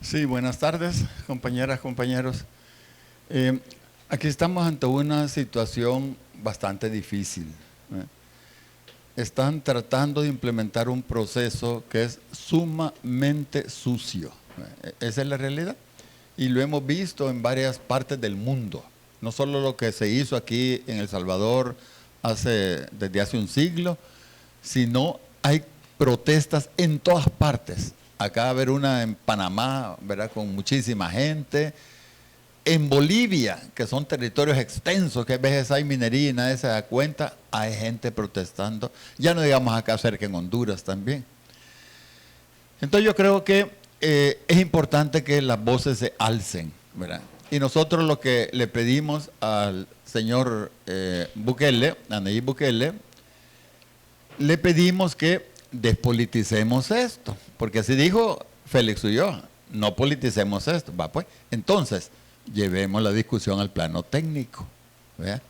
Sí, buenas tardes, compañeras, compañeros. Aquí estamos ante una situación bastante difícil. Están tratando de implementar un proceso que es sumamente sucio. Esa es la realidad. Y lo hemos visto en varias partes del mundo. No solo lo que se hizo aquí en El Salvador desde hace un siglo, sino hay protestas en todas partes. Acá va a haber una en Panamá, ¿verdad?, con muchísima gente. En Bolivia, que son territorios extensos, que a veces hay minería y nadie se da cuenta, hay gente protestando. Ya no digamos acá cerca en Honduras también. Entonces yo creo que es importante que las voces se alcen, ¿verdad? Y nosotros lo que le pedimos al señor Bukele, a Nayib Bukele, le pedimos que despoliticemos esto, porque así dijo Félix Ulloa, no politicemos esto. Va, pues, entonces, llevemos la discusión al plano técnico, ¿verdad?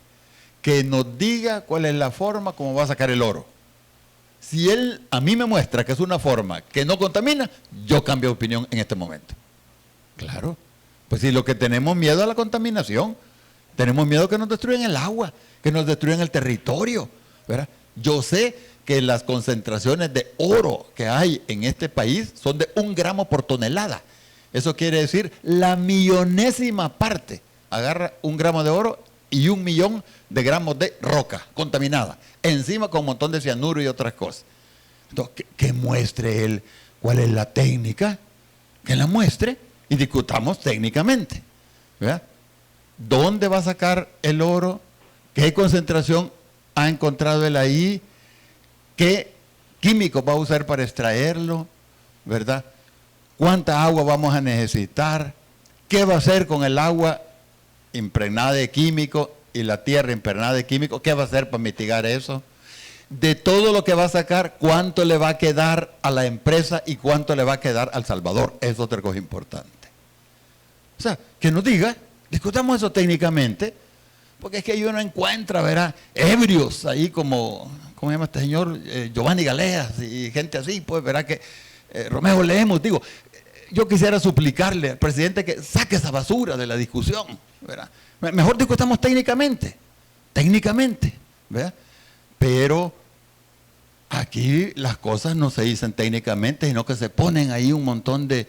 Que nos diga cuál es la forma como va a sacar el oro. Si él a mí me muestra que es una forma que no contamina, yo cambio de opinión en este momento. Claro, pues si lo que tenemos miedo a la contaminación, tenemos miedo que nos destruyan el agua, que nos destruyan el territorio, ¿verdad? Yo sé que las concentraciones de oro que hay en este país son de 1 gramo por tonelada. Eso quiere decir la millonésima parte. Agarra 1 gramo de oro y 1 millón de gramos de roca contaminada. Encima con un montón de cianuro y otras cosas. Entonces, que muestre él cuál es la técnica, que la muestre y discutamos técnicamente, ¿verdad? ¿Dónde va a sacar el oro? ¿Qué concentración ha encontrado él ahí? ¿Qué químicos va a usar para extraerlo? ¿Verdad? ¿Cuánta agua vamos a necesitar? ¿Qué va a hacer con el agua impregnada de químicos y la tierra impregnada de químicos? ¿Qué va a hacer para mitigar eso? De todo lo que va a sacar, ¿cuánto le va a quedar a la empresa y cuánto le va a quedar al Salvador? Eso es otra cosa importante. O sea, que nos diga, discutamos eso técnicamente, porque es que ahí uno encuentra, ¿verdad?, ebrios ahí como, ¿cómo se llama este señor? Giovanni Galeas y gente así, pues, ¿verdad?, que Romeo Lemus. Digo, yo quisiera suplicarle al presidente que saque esa basura de la discusión, ¿verdad? Mejor discutamos técnicamente, ¿verdad? Pero aquí las cosas no se dicen técnicamente, sino que se ponen ahí un montón de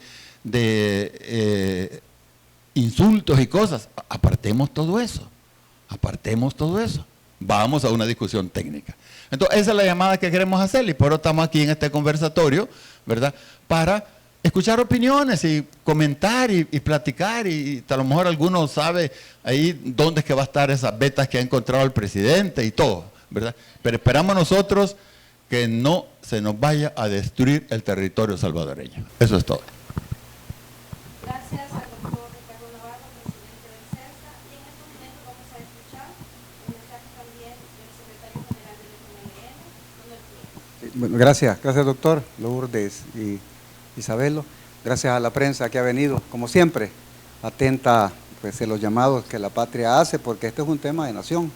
insultos y cosas. Apartemos todo eso. Vamos a una discusión técnica. Entonces, esa es la llamada que queremos hacer y por eso estamos aquí en este conversatorio, ¿verdad?, para escuchar opiniones y comentar y platicar, y a lo mejor alguno sabe ahí dónde es que va a estar esas vetas que ha encontrado el presidente y todo, ¿verdad? Pero esperamos nosotros que no se nos vaya a destruir el territorio salvadoreño. Eso es todo. Gracias al doctor Ricardo Navarro, presidente del CELSA, y en este momento vamos a escuchar el mensaje también del secretario general del FMLN, Manuel Flores. Bueno, gracias doctor Lourdes y Isabelo, gracias a la prensa que ha venido, como siempre, atenta pues a los llamados que la patria hace, porque este es un tema de nación.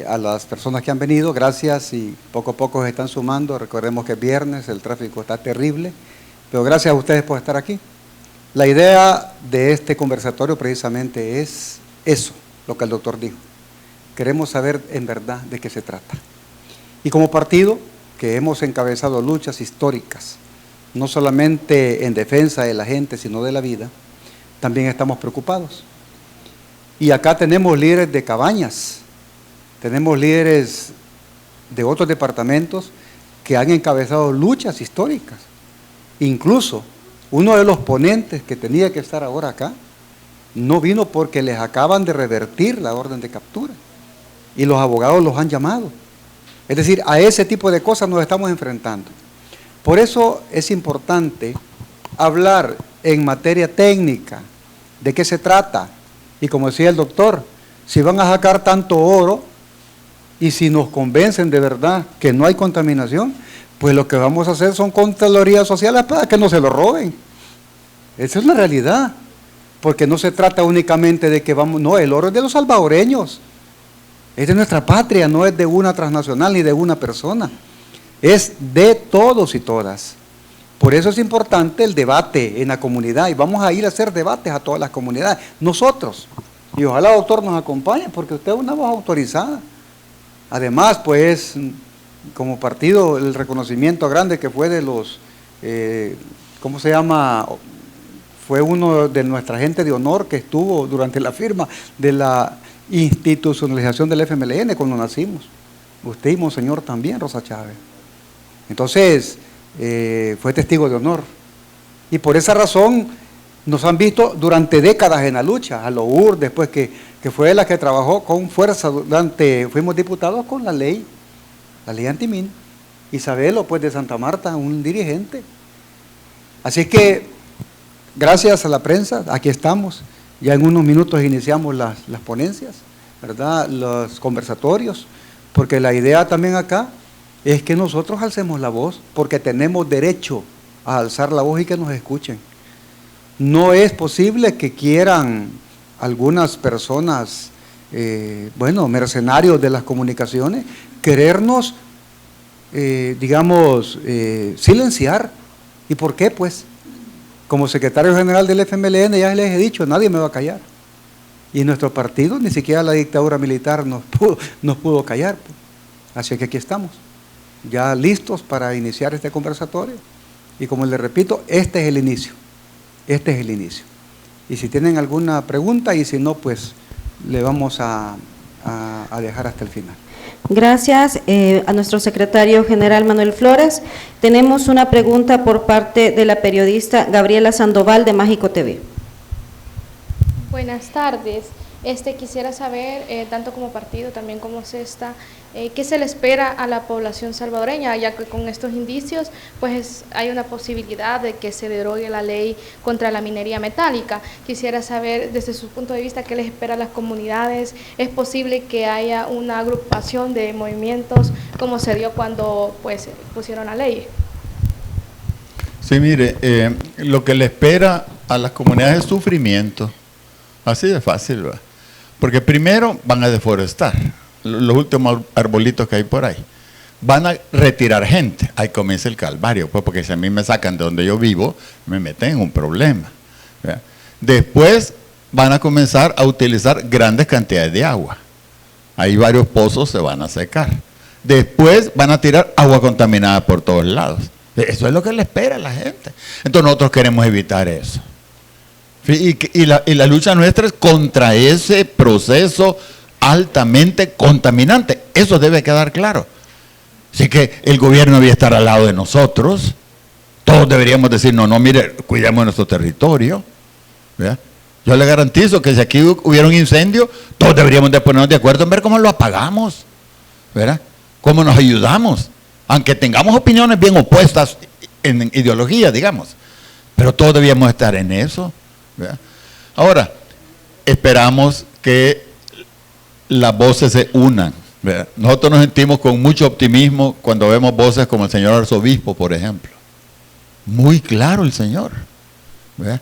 A las personas que han venido, gracias, y poco a poco se están sumando. Recordemos que es viernes, el tráfico está terrible, pero gracias a ustedes por estar aquí. La idea de este conversatorio precisamente es eso, lo que el doctor dijo. Queremos saber en verdad de qué se trata. Y como partido que hemos encabezado luchas históricas, no solamente en defensa de la gente, sino de la vida, también estamos preocupados. Y acá tenemos líderes de Cabañas, tenemos líderes de otros departamentos que han encabezado luchas históricas. Incluso uno de los ponentes que tenía que estar ahora acá no vino porque les acaban de revertir la orden de captura y los abogados los han llamado. Es decir, a ese tipo de cosas nos estamos enfrentando. Por eso es importante hablar en materia técnica de qué se trata. Y como decía el doctor, si van a sacar tanto oro y si nos convencen de verdad que no hay contaminación, pues lo que vamos a hacer son contralorías sociales para que no se lo roben. Esa es la realidad, porque no se trata únicamente de que vamos, no, el oro es de los salvadoreños, es de nuestra patria, no es de una transnacional ni de una persona, es de todos y todas. Por eso es importante el debate en la comunidad y vamos a ir a hacer debates a todas las comunidades, nosotros. Y ojalá, doctor, nos acompañe porque usted es una voz autorizada. Además, pues, como partido, el reconocimiento grande que fue de los, ¿cómo se llama? Fue uno de nuestra gente de honor que estuvo durante la firma de la institucionalización del FMLN cuando nacimos. Usted y Monseñor también, Rosa Chávez. Entonces, fue testigo de honor. Y por esa razón nos han visto durante décadas en la lucha. A Lourdes, después que fue la que trabajó con fuerza fuimos diputados con la ley antimin. Isabelo, pues de Santa Marta, un dirigente. Así que, gracias a la prensa, aquí estamos. Ya en unos minutos iniciamos las ponencias, ¿verdad? Los conversatorios, porque la idea también acá es que nosotros alcemos la voz, porque tenemos derecho a alzar la voz y que nos escuchen. No es posible que quieran algunas personas, mercenarios de las comunicaciones, querernos, silenciar. ¿Y por qué? Pues, como secretario general del FMLN ya les he dicho, nadie me va a callar. Y nuestro partido, ni siquiera la dictadura militar nos pudo callar. Así que aquí estamos, ya listos para iniciar este conversatorio. Y como les repito, este es el inicio. Este es el inicio. Y si tienen alguna pregunta, y si no, pues le vamos a dejar hasta el final. Gracias a nuestro secretario general Manuel Flores. Tenemos una pregunta por parte de la periodista Gabriela Sandoval de Mágico TV. Buenas tardes. Quisiera saber, tanto como partido, también como CESTA, ¿qué se le espera a la población salvadoreña? Ya que con estos indicios, pues hay una posibilidad de que se derogue la ley contra la minería metálica. Quisiera saber, desde su punto de vista, ¿qué les espera a las comunidades? ¿Es posible que haya una agrupación de movimientos como se dio cuando pues pusieron la ley? Sí, mire, lo que le espera a las comunidades es sufrimiento. Así de fácil, ¿verdad? Porque primero van a deforestar los últimos arbolitos que hay por ahí. Van a retirar gente. Ahí comienza el calvario, pues, porque si a mí me sacan de donde yo vivo, me meten en un problema, ¿verdad? Después van a comenzar a utilizar grandes cantidades de agua. Ahí varios pozos se van a secar. Después van a tirar agua contaminada por todos lados. Eso es lo que le espera a la gente. Entonces nosotros queremos evitar eso. Y la lucha nuestra es contra ese proceso altamente contaminante. Eso debe quedar claro. Así que el gobierno debe estar al lado de nosotros. Todos deberíamos decir, no, mire, cuidemos nuestro territorio, ¿verdad? Yo le garantizo que si aquí hubiera un incendio, todos deberíamos de ponernos de acuerdo en ver cómo lo apagamos, ¿verdad? Cómo nos ayudamos. Aunque tengamos opiniones bien opuestas en ideología, digamos. Pero todos debíamos estar en eso, ¿verdad? Ahora, esperamos que las voces se unan, ¿verdad? Nosotros nos sentimos con mucho optimismo cuando vemos voces como el señor arzobispo, por ejemplo. Muy claro el señor, ¿verdad?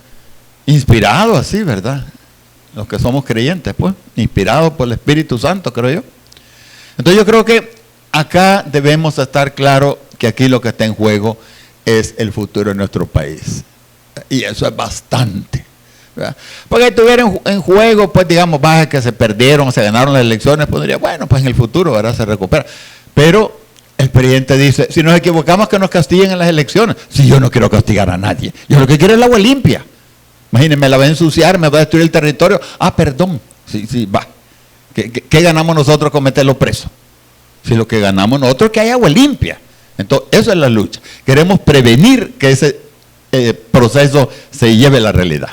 Inspirado así, ¿verdad? Los que somos creyentes, pues, inspirados por el Espíritu Santo, creo yo. Entonces yo creo que acá debemos estar claro que aquí lo que está en juego es el futuro de nuestro país. Y eso es bastante, ¿verdad? Porque si estuviera en juego, pues digamos, baja que se perdieron, se ganaron las elecciones, pues diría, bueno, pues en el futuro, ¿verdad? Se recupera. Pero el presidente dice, si nos equivocamos que nos castiguen en las elecciones. Si yo no quiero castigar a nadie, yo lo que quiero es el agua limpia. Imagínense, me la va a ensuciar, me va a destruir el territorio. Ah, perdón, sí, va. ¿Qué ganamos nosotros con meterlo preso? Si lo que ganamos nosotros es que haya agua limpia. Entonces, eso es la lucha. Queremos prevenir que ese proceso se lleve a la realidad.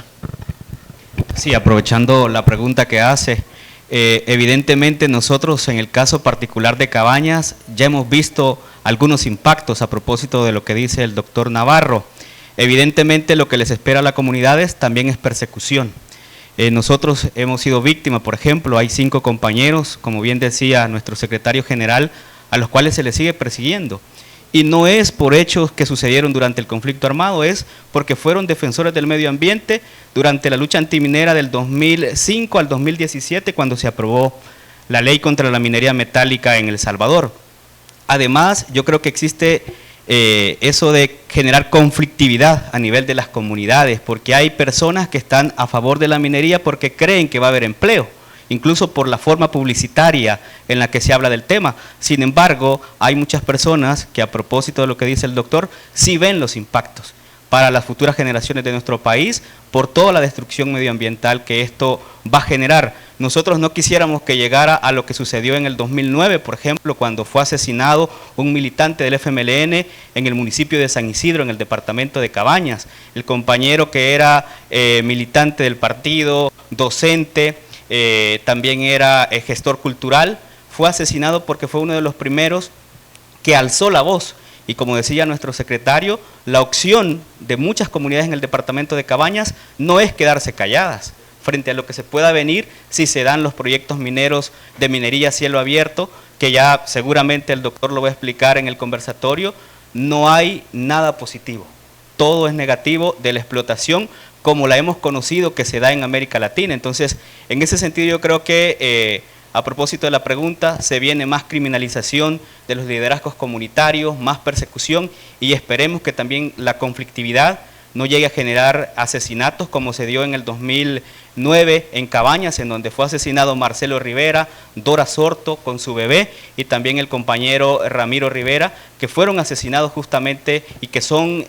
Sí, aprovechando la pregunta que hace, evidentemente nosotros en el caso particular de Cabañas ya hemos visto algunos impactos a propósito de lo que dice el doctor Navarro. Evidentemente lo que les espera a las comunidades también es persecución. Nosotros hemos sido víctimas, por ejemplo, hay 5 compañeros, como bien decía nuestro secretario general, a los cuales se les sigue persiguiendo. Y no es por hechos que sucedieron durante el conflicto armado, es porque fueron defensores del medio ambiente durante la lucha antiminera del 2005 al 2017, cuando se aprobó la ley contra la minería metálica en El Salvador. Además, yo creo que existe eso de generar conflictividad a nivel de las comunidades, porque hay personas que están a favor de la minería porque creen que va a haber empleo, incluso por la forma publicitaria en la que se habla del tema. Sin embargo, hay muchas personas que, a propósito de lo que dice el doctor, sí ven los impactos para las futuras generaciones de nuestro país por toda la destrucción medioambiental que esto va a generar. Nosotros no quisiéramos que llegara a lo que sucedió en el 2009, por ejemplo, cuando fue asesinado un militante del FMLN en el municipio de San Isidro, en el departamento de Cabañas. El compañero que era militante del partido, docente, también era gestor cultural, fue asesinado porque fue uno de los primeros que alzó la voz. Y como decía nuestro secretario, la opción de muchas comunidades en el departamento de Cabañas no es quedarse calladas frente a lo que se pueda venir si se dan los proyectos mineros de minería a cielo abierto, que ya seguramente el doctor lo va a explicar en el conversatorio. No hay nada positivo, todo es negativo de la explotación como la hemos conocido que se da en América Latina. Entonces, en ese sentido yo creo que a propósito de la pregunta, se viene más criminalización de los liderazgos comunitarios, más persecución, y esperemos que también la conflictividad no llegue a generar asesinatos como se dio en el 2009 en Cabañas, en donde fue asesinado Marcelo Rivera, Dora Sorto con su bebé y también el compañero Ramiro Rivera, que fueron asesinados justamente y que son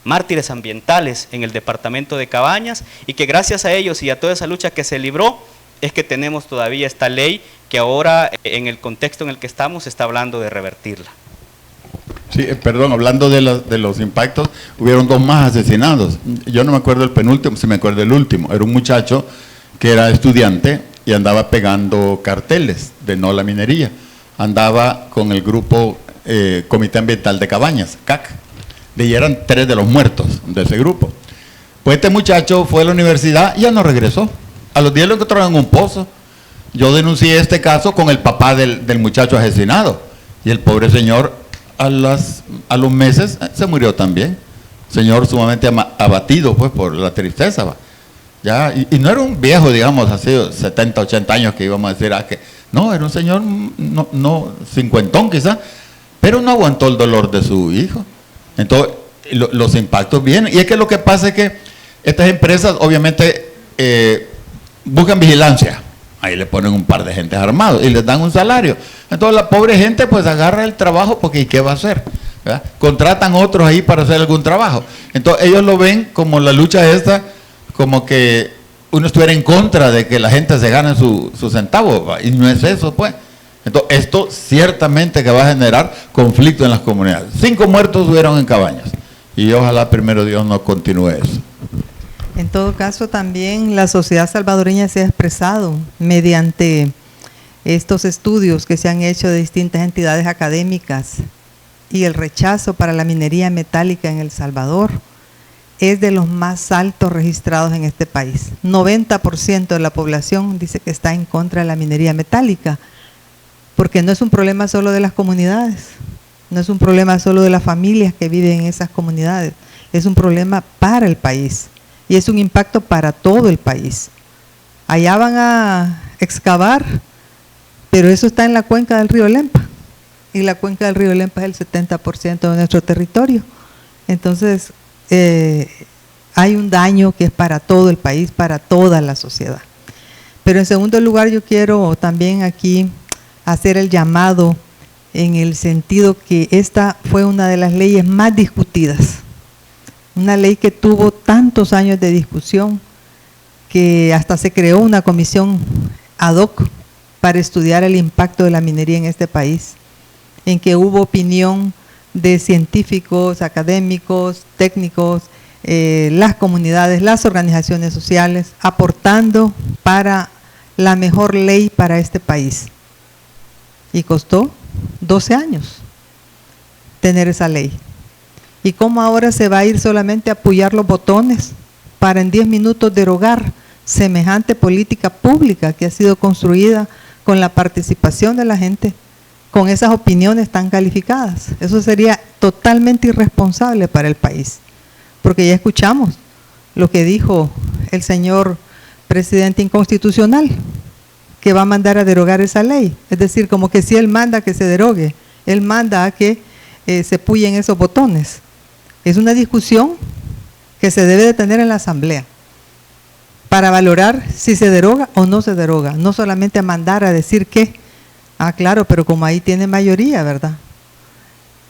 mártires ambientales en el departamento de Cabañas, y que gracias a ellos y a toda esa lucha que se libró, es que tenemos todavía esta ley que ahora, en el contexto en el que estamos, se está hablando de revertirla. Sí, perdón, hablando de los impactos, hubieron 2 más asesinados. Yo no me acuerdo el penúltimo, sí me acuerdo el último. Era un muchacho que era estudiante y andaba pegando carteles de no a la minería. Andaba con el grupo Comité Ambiental de Cabañas, CAC. De ahí eran 3 de los muertos de ese grupo. Pues este muchacho fue a la universidad y ya no regresó. A los 10 lo encontraron en un pozo. Yo denuncié este caso con el papá del muchacho asesinado. Y el pobre señor a los meses se murió también. Señor sumamente abatido pues por la tristeza. ¿Va? Ya, y no era un viejo, digamos, así 70, 80 años que íbamos a decir, que no, era un señor no cincuentón quizás, pero no aguantó el dolor de su hijo. Entonces, los impactos vienen. Y es que lo que pasa es que estas empresas obviamente buscan vigilancia, ahí le ponen un par de gente armados y les dan un salario. Entonces la pobre gente pues agarra el trabajo porque ¿y qué va a hacer? ¿Verdad? Contratan otros ahí para hacer algún trabajo. Entonces ellos lo ven como la lucha esta, como que uno estuviera en contra de que la gente se gane su centavo, ¿va? Y no es eso pues. Entonces esto ciertamente que va a generar conflicto en las comunidades. 5 muertos hubieron en Cabañas y ojalá primero Dios no continúe eso. En todo caso, también la sociedad salvadoreña se ha expresado mediante estos estudios que se han hecho de distintas entidades académicas, y el rechazo para la minería metálica en El Salvador es de los más altos registrados en este país. 90% de la población dice que está en contra de la minería metálica, porque no es un problema solo de las comunidades, no es un problema solo de las familias que viven en esas comunidades, es un problema para el país. Y es un impacto para todo el país. Allá van a excavar, pero eso está en la cuenca del río Lempa. Y la cuenca del río Lempa es el 70% de nuestro territorio. Entonces, hay un daño que es para todo el país, para toda la sociedad. Pero en segundo lugar, yo quiero también aquí hacer el llamado en el sentido que esta fue una de las leyes más discutidas. Una ley que tuvo tantos años de discusión que hasta se creó una comisión ad hoc para estudiar el impacto de la minería en este país, en que hubo opinión de científicos, académicos, técnicos, las comunidades, las organizaciones sociales, aportando para la mejor ley para este país. Y costó 12 años tener esa ley. ¿Y cómo ahora se va a ir solamente a apoyar los botones para en 10 minutos derogar semejante política pública que ha sido construida con la participación de la gente, con esas opiniones tan calificadas? Eso sería totalmente irresponsable para el país, porque ya escuchamos lo que dijo el señor presidente inconstitucional, que va a mandar a derogar esa ley. Es decir, como que si él manda que se derogue, él manda a que se puyen esos botones. Es una discusión que se debe de tener en la Asamblea para valorar si se deroga o no se deroga, no solamente a mandar a decir que, claro, pero como ahí tiene mayoría, ¿verdad?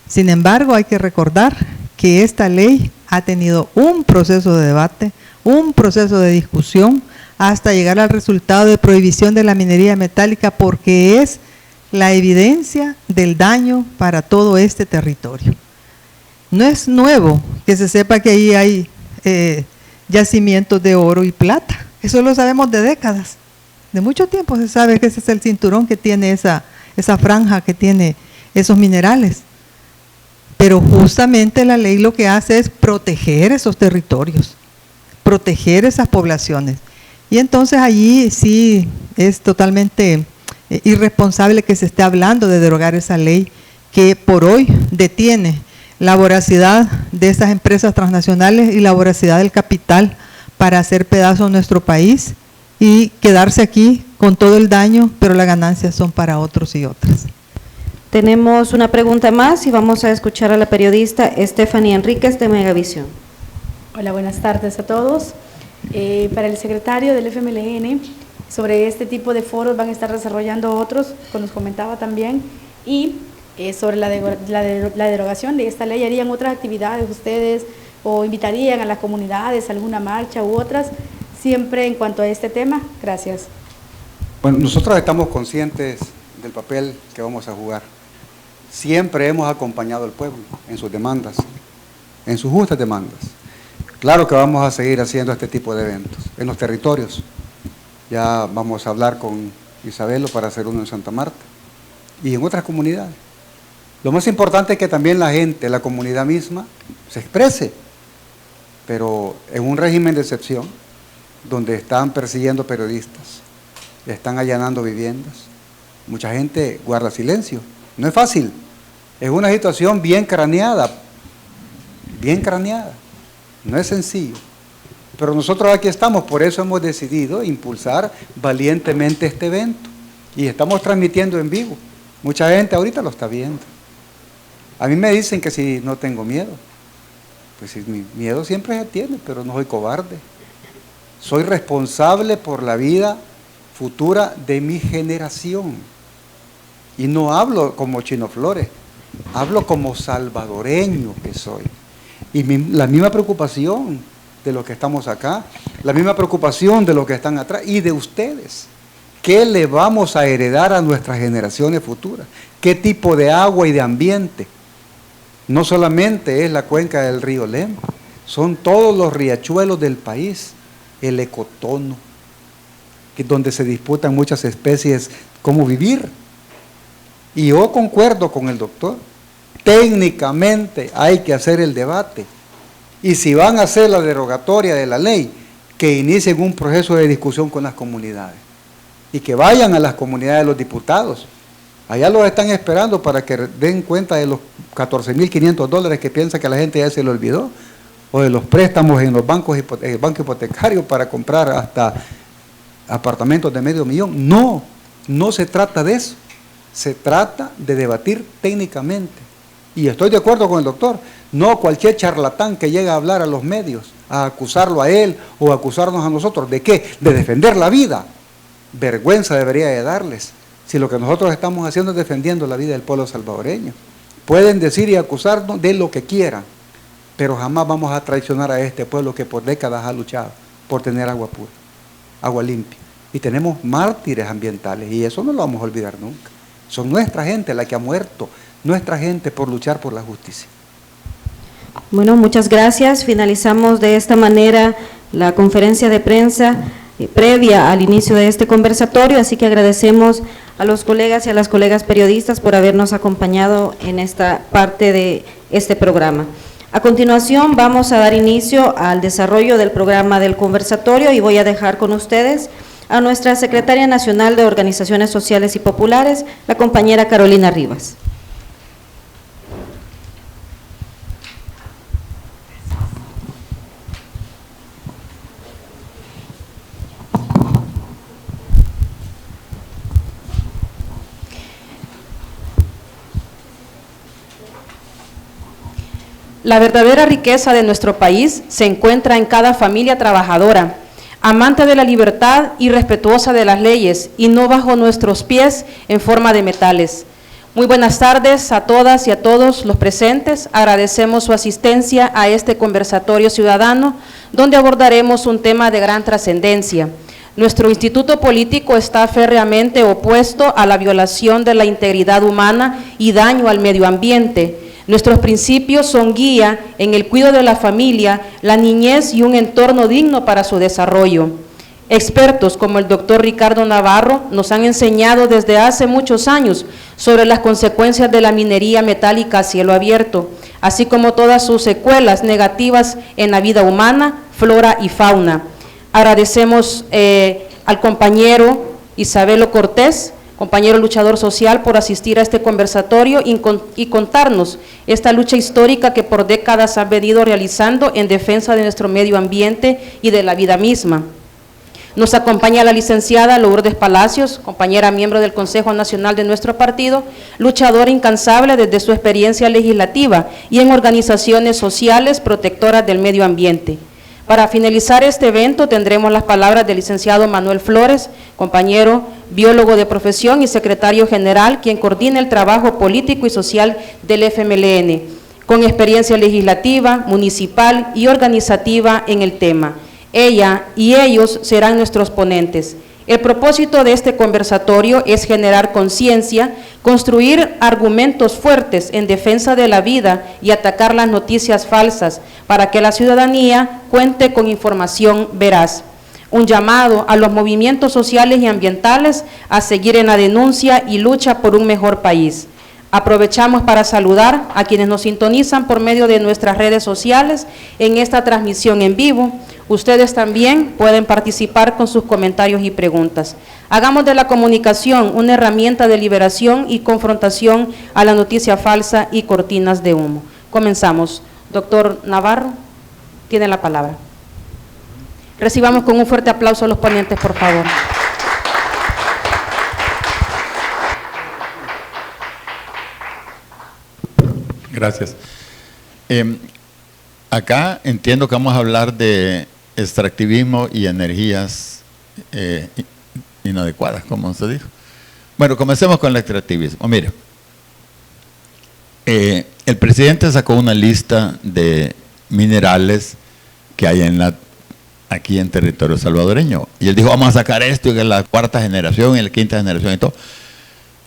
Sin embargo, hay que recordar que esta ley ha tenido un proceso de debate, un proceso de discusión, hasta llegar al resultado de prohibición de la minería metálica, porque es la evidencia del daño para todo este territorio. No es nuevo que se sepa que ahí hay yacimientos de oro y plata. Eso lo sabemos de décadas. De mucho tiempo se sabe que ese es el cinturón que tiene esa franja que tiene esos minerales. Pero justamente la ley lo que hace es proteger esos territorios, proteger esas poblaciones. Y entonces allí sí es totalmente irresponsable que se esté hablando de derogar esa ley que por hoy detiene la voracidad de esas empresas transnacionales y la voracidad del capital para hacer pedazos nuestro país y quedarse aquí con todo el daño, pero las ganancias son para otros y otras. Tenemos una pregunta más y vamos a escuchar a la periodista Stephanie Enríquez de Megavisión. Hola, buenas tardes a todos. Para el secretario del FMLN, sobre este tipo de foros van a estar desarrollando otros, como nos comentaba también, y sobre la derogación de esta ley, ¿harían otras actividades ustedes o invitarían a las comunidades a alguna marcha u otras, siempre en cuanto a este tema? Gracias. Bueno, nosotros estamos conscientes del papel que vamos a jugar. Siempre hemos acompañado al pueblo en sus demandas, en sus justas demandas. Claro que vamos a seguir haciendo este tipo de eventos en los territorios. Ya vamos a hablar con Isabelo para hacer uno en Santa Marta y en otras comunidades. Lo más importante es que también la gente, la comunidad misma, se exprese, pero en un régimen de excepción, donde están persiguiendo periodistas, están allanando viviendas, mucha gente guarda silencio. No es fácil, es una situación bien craneada, no es sencillo. Pero nosotros aquí estamos, por eso hemos decidido impulsar valientemente este evento y estamos transmitiendo en vivo. Mucha gente ahorita lo está viendo. A mí me dicen que si no tengo miedo, pues si mi miedo siempre se tiene, pero no soy cobarde. Soy responsable por la vida futura de mi generación. Y no hablo como Chino Flores, hablo como salvadoreño que soy. Y la misma preocupación de los que estamos acá, la misma preocupación de los que están atrás y de ustedes. ¿Qué le vamos a heredar a nuestras generaciones futuras? ¿Qué tipo de agua y de ambiente? No solamente es la cuenca del río Lempa, son todos los riachuelos del país, el ecotono, que es donde se disputan muchas especies cómo vivir. Y yo concuerdo con el doctor, técnicamente hay que hacer el debate. Y si van a hacer la derogatoria de la ley, que inicien un proceso de discusión con las comunidades. Y que vayan a las comunidades de los diputados. Allá los están esperando para que den cuenta de los $14,500 que piensa que la gente ya se le olvidó. O de los préstamos en los bancos, el banco hipotecario para comprar hasta apartamentos de $500,000. No se trata de eso. Se trata de debatir técnicamente. Y estoy de acuerdo con el doctor. No cualquier charlatán que llega a hablar a los medios, a acusarlo a él o a acusarnos a nosotros. ¿De qué? De defender la vida. Vergüenza debería de darles. Si lo que nosotros estamos haciendo es defendiendo la vida del pueblo salvadoreño. Pueden decir y acusarnos de lo que quieran, pero jamás vamos a traicionar a este pueblo que por décadas ha luchado por tener agua pura, agua limpia. Y tenemos mártires ambientales y eso no lo vamos a olvidar nunca. Son nuestra gente la que ha muerto, nuestra gente por luchar por la justicia. Bueno, muchas gracias. Finalizamos de esta manera la conferencia de prensa previa al inicio de este conversatorio, así que agradecemos a los colegas y a las colegas periodistas por habernos acompañado en esta parte de este programa. A continuación vamos a dar inicio al desarrollo del programa del conversatorio y voy a dejar con ustedes a nuestra Secretaria Nacional de Organizaciones Sociales y Populares, la compañera Carolina Rivas. La verdadera riqueza de nuestro país se encuentra en cada familia trabajadora, amante de la libertad y respetuosa de las leyes, y no bajo nuestros pies en forma de metales. Muy buenas tardes a todas y a todos los presentes. Agradecemos su asistencia a este conversatorio ciudadano, donde abordaremos un tema de gran trascendencia. Nuestro instituto político está férreamente opuesto a la violación de la integridad humana y daño al medio ambiente. Nuestros principios son guía en el cuidado de la familia, la niñez y un entorno digno para su desarrollo. Expertos como el doctor Ricardo Navarro nos han enseñado desde hace muchos años sobre las consecuencias de la minería metálica a cielo abierto, así como todas sus secuelas negativas en la vida humana, flora y fauna. Agradecemos al compañero Isabelo Cortés, compañero luchador social, por asistir a este conversatorio y contarnos esta lucha histórica que por décadas ha venido realizando en defensa de nuestro medio ambiente y de la vida misma. Nos acompaña la licenciada Lourdes Palacios, compañera miembro del Consejo Nacional de nuestro partido, luchadora incansable desde su experiencia legislativa y en organizaciones sociales protectoras del medio ambiente. Para finalizar este evento tendremos las palabras del licenciado Manuel Flores, compañero biólogo de profesión y secretario general, quien coordina el trabajo político y social del FMLN, con experiencia legislativa, municipal y organizativa en el tema. Ella y ellos serán nuestros ponentes. El propósito de este conversatorio es generar conciencia, construir argumentos fuertes en defensa de la vida y atacar las noticias falsas para que la ciudadanía cuente con información veraz. Un llamado a los movimientos sociales y ambientales a seguir en la denuncia y lucha por un mejor país. Aprovechamos para saludar a quienes nos sintonizan por medio de nuestras redes sociales en esta transmisión en vivo. Ustedes también pueden participar con sus comentarios y preguntas. Hagamos de la comunicación una herramienta de liberación y confrontación a la noticia falsa y cortinas de humo. Comenzamos. Doctor Navarro, tiene la palabra. Recibamos con un fuerte aplauso a los ponentes, por favor. Gracias. Acá entiendo que vamos a hablar de extractivismo y energías inadecuadas, como se dijo. Bueno, comencemos con el extractivismo. Mire, el presidente sacó una lista de minerales que hay aquí en territorio salvadoreño. Y él dijo, vamos a sacar esto, y que es la cuarta generación y la quinta generación y todo.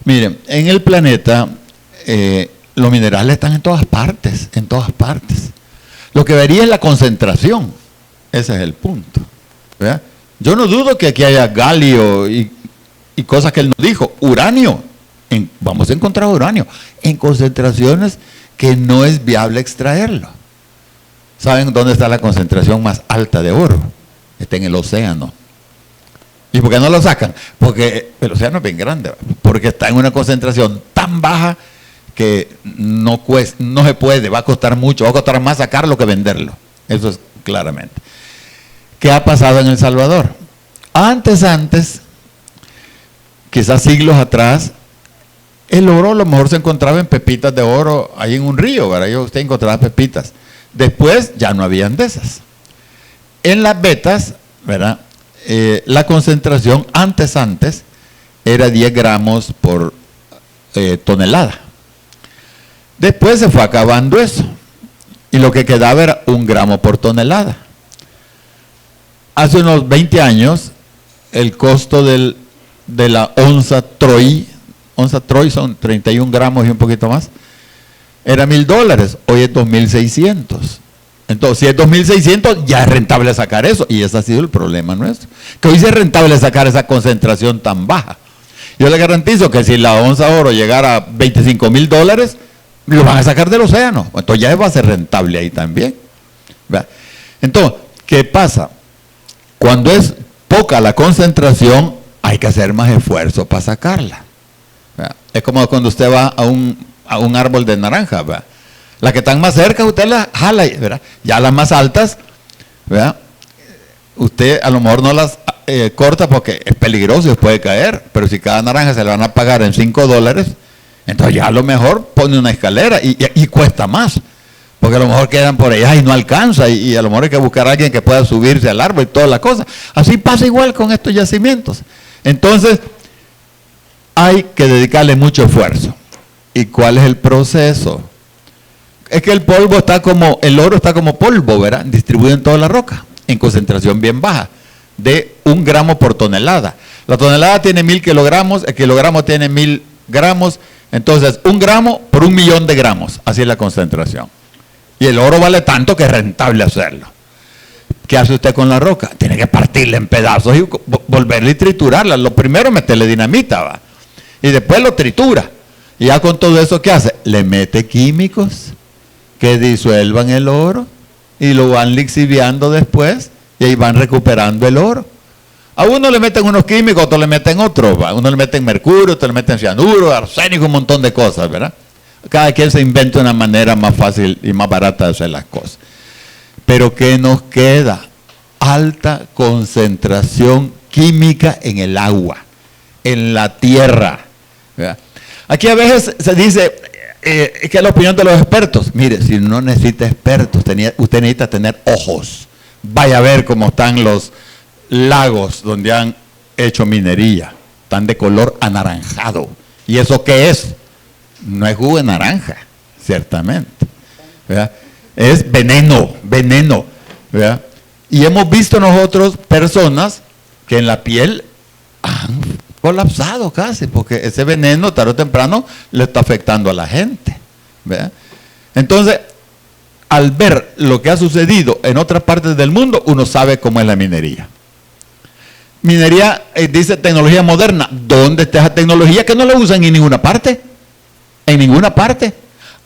Miren, en el planeta los minerales están en todas partes, en todas partes. Lo que varía es la concentración. Ese es el punto, ¿verdad? Yo no dudo que aquí haya galio y cosas que él nos dijo. Uranio, vamos a encontrar uranio en concentraciones que no es viable extraerlo. ¿Saben dónde está la concentración más alta de oro? Está en el océano. ¿Y por qué no lo sacan? Porque el océano es bien grande, porque está en una concentración tan baja que no se puede, va a costar mucho, va a costar más sacarlo que venderlo. Eso es claramente. ¿Qué ha pasado en El Salvador? Antes, quizás siglos atrás, el oro a lo mejor se encontraba en pepitas de oro ahí en un río, ¿verdad? Yo usted encontraba pepitas. Después ya no habían de esas. En las vetas, ¿verdad? La concentración antes era 10 gramos por tonelada. Después se fue acabando eso y lo que quedaba era 1 gramo por tonelada. Hace unos 20 años el costo de la onza Troy son 31 gramos y un poquito más, era $1,000, hoy es 2,600. Entonces, si es 2,600, ya es rentable sacar eso, y ese ha sido el problema nuestro, que hoy sí es rentable sacar esa concentración tan baja. Yo le garantizo que si la onza oro llegara a $25,000, lo van a sacar del océano, entonces ya va a ser rentable ahí también. ¿Verdad? Entonces, ¿qué pasa? Cuando es poca la concentración, hay que hacer más esfuerzo para sacarla. ¿Verdad? Es como cuando usted va a un árbol de naranja, ¿verdad? Las que están más cerca, usted las jala, ¿verdad? Ya las más altas, ¿verdad? Usted a lo mejor no las corta porque es peligroso y puede caer, pero si cada naranja se la van a pagar en $5, entonces ya a lo mejor pone una escalera y cuesta más, porque a lo mejor quedan por allá y no alcanza, y a lo mejor hay que buscar a alguien que pueda subirse al árbol y toda la cosa. Así pasa igual con estos yacimientos. Entonces, hay que dedicarle mucho esfuerzo. ¿Y cuál es el proceso? Es que el polvo está como, el oro está como polvo, ¿verdad? Distribuido en toda la roca, en concentración bien baja, de 1 gramo por tonelada. La tonelada tiene 1000 kilogramos, el kilogramo tiene 1000 gramos, entonces 1 gramo por 1 millón de gramos, así es la concentración. Y el oro vale tanto que es rentable hacerlo. ¿Qué hace usted con la roca? Tiene que partirla en pedazos y volverla y triturarla. Lo primero, meterle dinamita, ¿va? Y después lo tritura. Y ya con todo eso, ¿qué hace? Le mete químicos que disuelvan el oro y lo van lixiviando después y ahí van recuperando el oro. A uno le meten unos químicos, a otro le meten otros, ¿va? Uno le meten mercurio, otro le meten cianuro, arsénico, un montón de cosas, ¿verdad? Cada quien se inventa una manera más fácil y más barata de hacer las cosas. Pero ¿qué nos queda? Alta concentración química en el agua, en la tierra, ¿verdad? Aquí a veces se dice que es la opinión de los expertos. Mire, si no necesita expertos, usted necesita tener ojos. Vaya a ver cómo están los lagos donde han hecho minería. Están de color anaranjado. ¿Y eso qué es? No es jugo de naranja, ciertamente, ¿verdad? Es veneno, ¿verdad? Y hemos visto nosotros personas que en la piel han colapsado casi, porque ese veneno tarde o temprano le está afectando a la gente, ¿verdad? Entonces, al ver lo que ha sucedido en otras partes del mundo, uno sabe cómo es la minería. Minería, dice tecnología moderna. ¿Dónde está esa tecnología que no la usan en ninguna parte? En ninguna parte.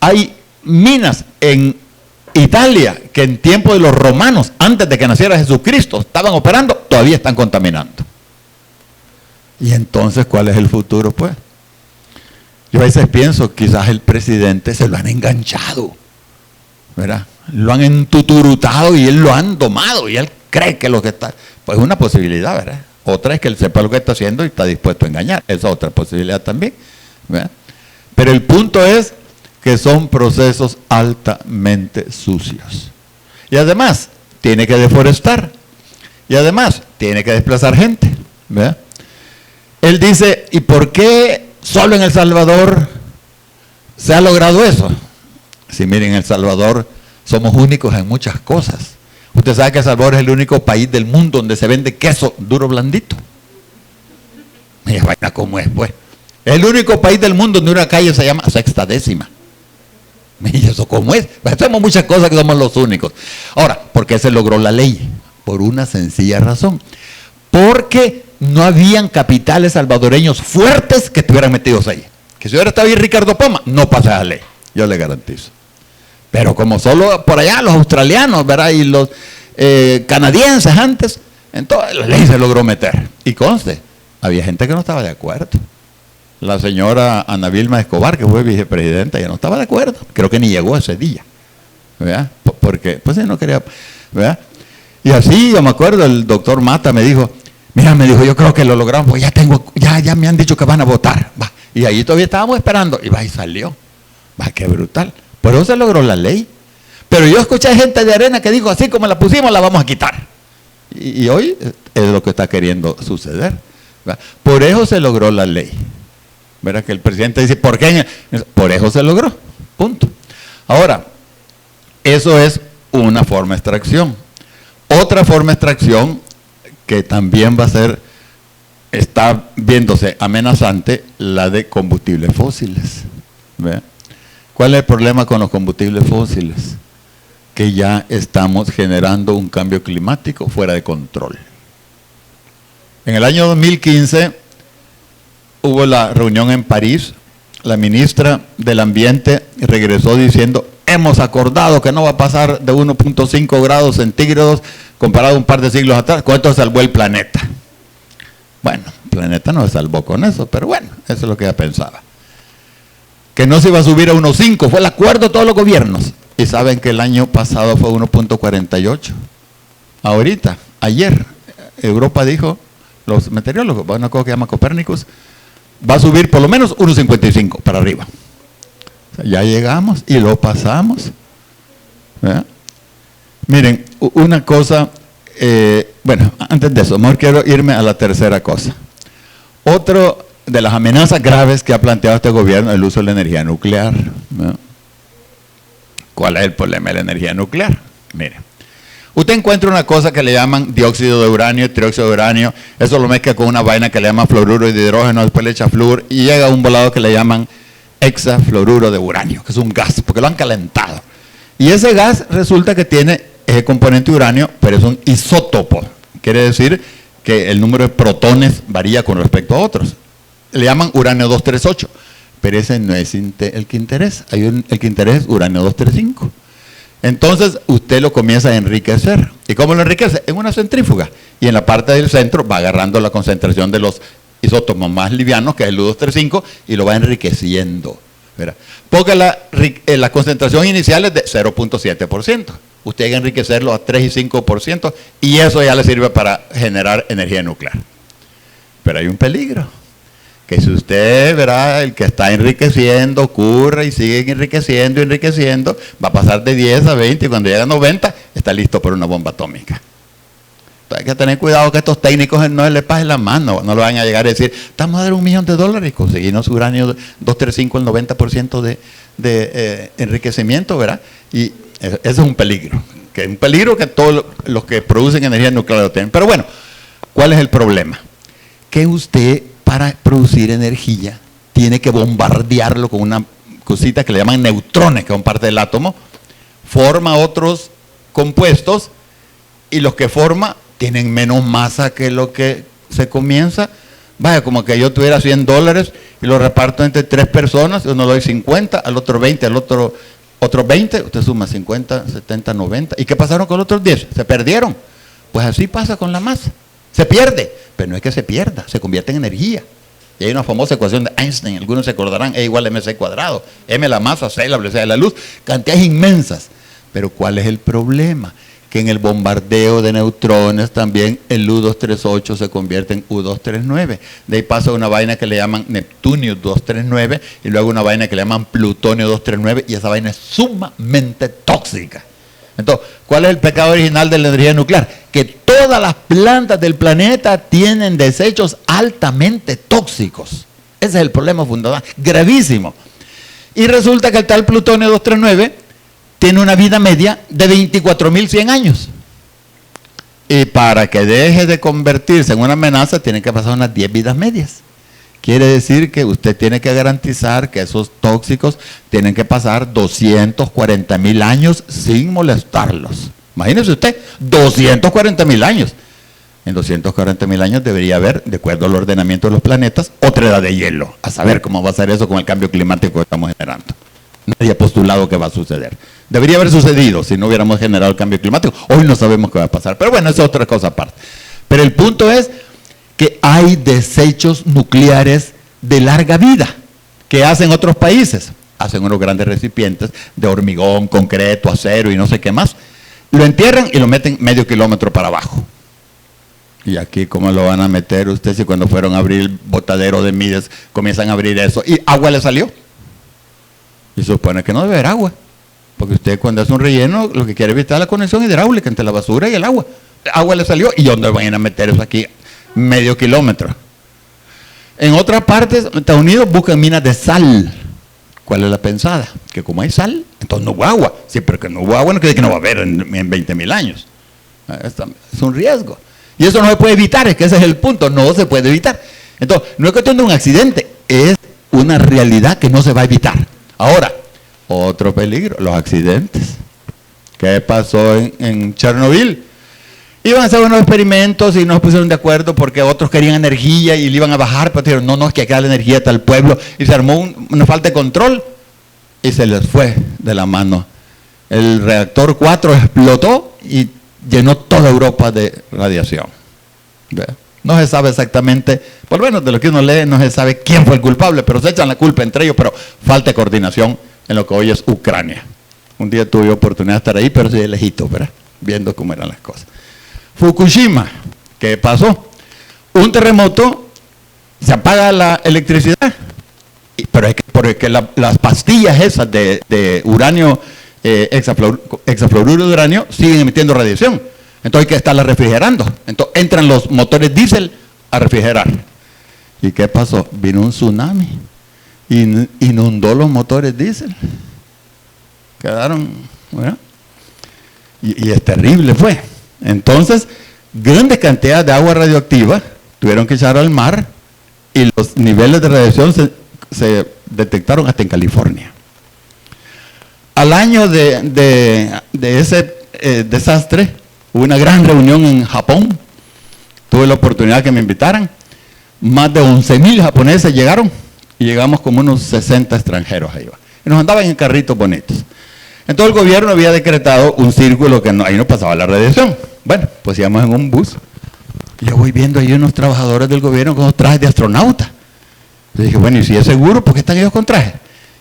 Hay minas en Italia que en tiempo de los romanos, antes de que naciera Jesucristo, estaban operando, todavía están contaminando. Y entonces, ¿cuál es el futuro, pues? Yo a veces pienso, quizás el presidente se lo han enganchado, ¿verdad? Lo han entuturutado y él lo han domado y él cree que lo que está... Pues es una posibilidad, ¿verdad? Otra es que él sepa lo que está haciendo y está dispuesto a engañar. Esa es otra posibilidad también, ¿verdad? Pero el punto es que son procesos altamente sucios. Y además, tiene que deforestar. Y además, tiene que desplazar gente, ¿verdad? Él dice, ¿y por qué solo en El Salvador se ha logrado eso? Si miren, en El Salvador somos únicos en muchas cosas. Usted sabe que El Salvador es el único país del mundo donde se vende queso duro blandito. Mira, vaina cómo es, pues. Es el único país del mundo donde una calle se llama Sexta Décima. Mira, eso cómo es. Hacemos muchas cosas que somos los únicos. Ahora, ¿por qué se logró la ley? Por una sencilla razón. Porque no habían capitales salvadoreños fuertes que estuvieran metidos ahí. Que si hubiera estado ahí Ricardo Poma, no pasa la ley. Yo le garantizo. Pero como solo por allá los australianos, ¿verdad? Y los canadienses antes, entonces la ley se logró meter. Y conste, había gente que no estaba de acuerdo. La señora Ana Vilma Escobar, que fue vicepresidenta, ya no estaba de acuerdo. Creo que ni llegó ese día, ¿verdad? Porque, pues no quería, ¿verdad? Y así, yo me acuerdo, el doctor Mata me dijo, mira, me dijo, yo creo que lo logramos, porque ya me han dicho que van a votar. Va. Y ahí todavía estábamos esperando, y va, y salió. Va, qué brutal. Por eso se logró la ley. Pero yo escuché gente de Arena que dijo, así como la pusimos, la vamos a quitar. Y hoy es lo que está queriendo suceder, ¿verdad? Por eso se logró la ley. ¿Verdad? Que el presidente dice, ¿por qué? Por eso se logró, punto. Ahora, eso es una forma de extracción. Otra forma de extracción que también va a ser, está viéndose amenazante, la de combustibles fósiles. ¿Ve? ¿Cuál es el problema con los combustibles fósiles? Que ya estamos generando un cambio climático fuera de control. En el año 2015 hubo la reunión en París, la ministra del Ambiente regresó diciendo, hemos acordado que no va a pasar de 1.5 grados centígrados comparado a un par de siglos atrás, con esto salvó el planeta. Bueno, el planeta no se salvó con eso, pero bueno, eso es lo que ella pensaba. Que no se iba a subir a 1.5, fue el acuerdo de todos los gobiernos. Y saben que el año pasado fue 1.48. Ahorita, ayer, Europa dijo, los meteorólogos, una cosa que se llama Copérnicus, va a subir por lo menos 1.55 para arriba. O sea, ya llegamos y lo pasamos. ¿verdad? Miren, una cosa, bueno, antes de eso, mejor quiero irme a la tercera cosa. Otro de las amenazas graves que ha planteado este gobierno es el uso de la energía nuclear, ¿verdad? ¿Cuál es el problema de la energía nuclear? Mire, usted encuentra una cosa que le llaman dióxido de uranio, trióxido de uranio, eso lo mezcla con una vaina que le llaman fluoruro de hidrógeno, después le echa flúor y llega a un volado que le llaman hexafluoruro de uranio, que es un gas, porque lo han calentado. Y ese gas resulta que tiene ese componente uranio, pero es un isótopo, quiere decir que el número de protones varía con respecto a otros. Le llaman uranio 238, pero ese no es el que interesa. El que interesa es uranio 235. Entonces usted lo comienza a enriquecer. ¿Y cómo lo enriquece? En una centrífuga. Y en la parte del centro va agarrando la concentración de los isótopos más livianos, que es el U235, y lo va enriqueciendo, ¿verdad? Porque la concentración inicial es de 0.7%. Usted hay que enriquecerlo a 3 y 5%, y eso ya le sirve para generar energía nuclear. Pero hay un peligro, que si usted verá el que está enriqueciendo, ocurre y sigue enriqueciendo, va a pasar de 10 a 20 y cuando llega a 90 está listo para una bomba atómica. Entonces hay que tener cuidado que estos técnicos no les pasen la mano, no lo van a llegar a decir, estamos a dar $1 millón y conseguimos uranio 235, el 90% de enriquecimiento, ¿verdad? Y eso es un peligro, que todos los que producen energía nuclear lo tienen. Pero bueno, ¿cuál es el problema? Que usted, para producir energía, tiene que bombardearlo con una cosita que le llaman neutrones, que son parte del átomo, forma otros compuestos, y los que forma tienen menos masa que lo que se comienza. Vaya, como que yo tuviera $100 y lo reparto entre 3 personas, uno doy 50, al otro 20, al otro 20, usted suma 50, 70, 90. ¿Y qué pasaron con los otros 10? Se perdieron. Pues así pasa con la masa. Se pierde, pero no es que se pierda, se convierte en energía. Y hay una famosa ecuación de Einstein, algunos se acordarán, E igual a mc cuadrado, m la masa, c la velocidad de la luz, cantidades inmensas. Pero ¿cuál es el problema? Que en el bombardeo de neutrones también el U238 se convierte en U239. De ahí pasa una vaina que le llaman Neptunio 239 y luego una vaina que le llaman Plutonio 239, y esa vaina es sumamente tóxica. Entonces, ¿cuál es el pecado original de la energía nuclear? Que todas las plantas del planeta tienen desechos altamente tóxicos. Ese es el problema fundamental, gravísimo. Y resulta que el tal Plutonio 239 tiene una vida media de 24.100 años. Y para que deje de convertirse en una amenaza, tiene que pasar unas 10 vidas medias. Quiere decir que usted tiene que garantizar que esos tóxicos tienen que pasar 240.000 años sin molestarlos. Imagínese usted, 240.000 años. En 240.000 años debería haber, de acuerdo al ordenamiento de los planetas, otra edad de hielo. A saber cómo va a ser eso con el cambio climático que estamos generando. Nadie ha postulado que va a suceder. Debería haber sucedido si no hubiéramos generado el cambio climático. Hoy no sabemos qué va a pasar. Pero bueno, esa es otra cosa aparte. Pero el punto es que hay desechos nucleares de larga vida que hacen otros países. Hacen unos grandes recipientes de hormigón, concreto, acero y no sé qué más. Lo entierran y lo meten medio kilómetro para abajo. Y aquí, ¿cómo lo van a meter ustedes si cuando fueron a abrir el botadero de Mides comienzan a abrir eso? Y agua le salió. Y se supone que no debe haber agua. Porque usted cuando hace un relleno lo que quiere evitar es la conexión hidráulica entre la basura y el agua. Agua le salió. ¿Y dónde van a meter eso aquí? Medio kilómetro. En otras partes de Estados Unidos buscan minas de sal. ¿Cuál es la pensada? Que como hay sal, entonces no hubo agua. Sí, pero que no hubo agua no quiere decir que no va a haber en 20.000 años. Es un riesgo. Y eso no se puede evitar, es que ese es el punto, no se puede evitar. Entonces, no es cuestión de un accidente, es una realidad que no se va a evitar. Ahora, otro peligro, los accidentes. ¿Qué pasó en Chernobyl? Iban a hacer unos experimentos y no se pusieron de acuerdo porque otros querían energía y le iban a bajar, pero dijeron, no, es que acá la energía está al pueblo, y se armó una falta de control y se les fue de la mano. El reactor 4 explotó y llenó toda Europa de radiación. No se sabe exactamente, por lo menos de lo que uno lee, no se sabe quién fue el culpable, pero se echan la culpa entre ellos, pero falta de coordinación en lo que hoy es Ucrania. Un día tuve oportunidad de estar ahí, pero sí de lejito, ¿verdad? Viendo cómo eran las cosas. Fukushima, ¿qué pasó? Un terremoto, se apaga la electricidad, pero es que porque las pastillas esas de uranio hexafluoruro de uranio, siguen emitiendo radiación. Entonces hay que estarla refrigerando. Entonces entran los motores diésel a refrigerar. ¿Y qué pasó? Vino un tsunami. Inundó los motores diésel. Quedaron, ¿verdad? Y es terrible fue. Entonces, grandes cantidades de agua radioactiva tuvieron que echar al mar y los niveles de radiación se detectaron hasta en California. Al año de ese desastre, hubo una gran reunión en Japón. Tuve la oportunidad que me invitaran. Más de 11,000 japoneses llegaron y llegamos como unos 60 extranjeros ahí. Y nos andaban en carritos bonitos. Entonces el gobierno había decretado un círculo que ahí no pasaba la radiación. Bueno, pues íbamos en un bus. Y yo voy viendo ahí unos trabajadores del gobierno con unos trajes de astronauta. Yo dije, bueno, y si es seguro, ¿por qué están ellos con trajes?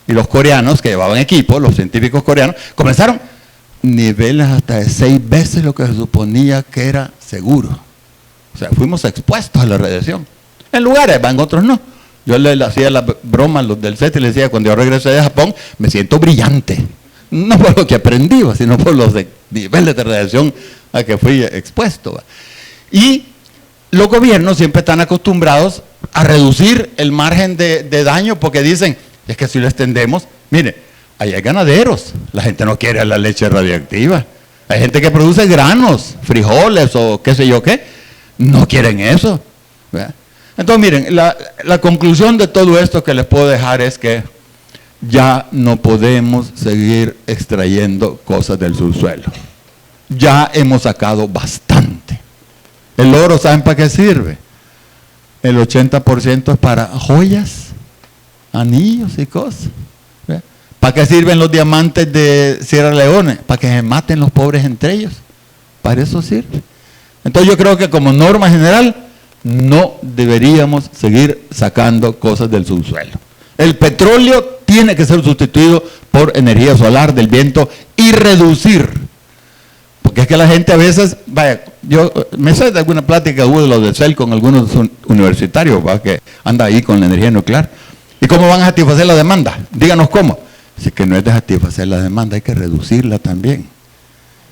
Y los coreanos que llevaban equipo, los científicos coreanos, comenzaron niveles hasta de 6 veces lo que se suponía que era seguro. O sea, fuimos expuestos a la radiación. En lugares, en otros no. Yo le hacía la broma a los del CET y les decía, cuando yo regresé de Japón, me siento brillante. No por lo que aprendí, sino por los niveles de radiación a que fui expuesto. Y los gobiernos siempre están acostumbrados a reducir el margen de daño porque dicen, es que si lo extendemos, mire, ahí hay ganaderos, la gente no quiere la leche radiactiva, hay gente que produce granos, frijoles o qué sé yo qué, no quieren eso. ¿Verdad? Entonces miren, la conclusión de todo esto que les puedo dejar es que ya no podemos seguir extrayendo cosas del subsuelo. Ya hemos sacado bastante. El oro, ¿saben para qué sirve? El 80% es para joyas, anillos y cosas. ¿Ve? ¿Para qué sirven los diamantes de Sierra Leone? Para que se maten los pobres entre ellos. Para eso sirve. Entonces yo creo que como norma general no deberíamos seguir sacando cosas del subsuelo. El petróleo tiene que ser sustituido por energía solar, del viento y reducir. Porque es que la gente a veces, vaya, yo me sé de alguna plática hubo de los de CEL con algunos universitarios, ¿va? Que anda ahí con la energía nuclear. ¿Y cómo van a satisfacer la demanda? Díganos cómo. Así que no es de satisfacer la demanda, hay que reducirla también.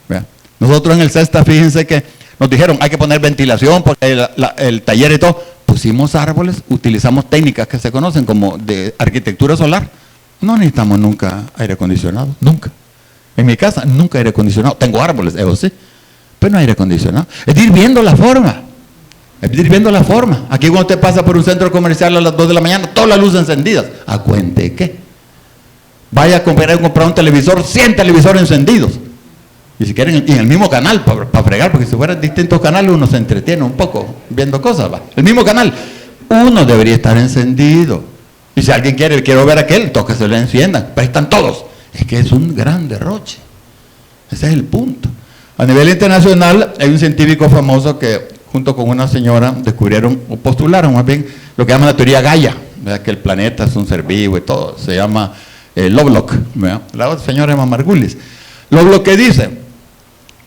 ¿Vea? Nosotros en el CESTA, fíjense que nos dijeron, hay que poner ventilación porque el taller y todo. Pusimos árboles, utilizamos técnicas que se conocen como de arquitectura solar. No necesitamos nunca aire acondicionado, nunca. En mi casa nunca aire acondicionado. Tengo árboles, eso sí, pero no aire acondicionado. Es ir viendo la forma. Es ir viendo la forma. Aquí cuando usted pasa por un centro comercial a las 2 de la mañana, todas las luces encendidas. ¿A cuente qué? Vaya a comprar un televisor, 100 televisores encendidos. Y si quieren, y en el mismo canal, para fregar, porque si fueran distintos canales uno se entretiene un poco viendo cosas, ¿va? El mismo canal, uno debería estar encendido. Y si alguien quiero ver aquel, toca que se le enciendan, pero están todos. Es que es un gran derroche. Ese es el punto. A nivel internacional, hay un científico famoso que, junto con una señora, descubrieron, o postularon más bien, lo que llaman la teoría Gaia, ¿verdad? Que el planeta es un ser vivo y todo. Se llama Lovelock, ¿verdad? La otra señora se llama Margulis. Lovelock, ¿qué dice?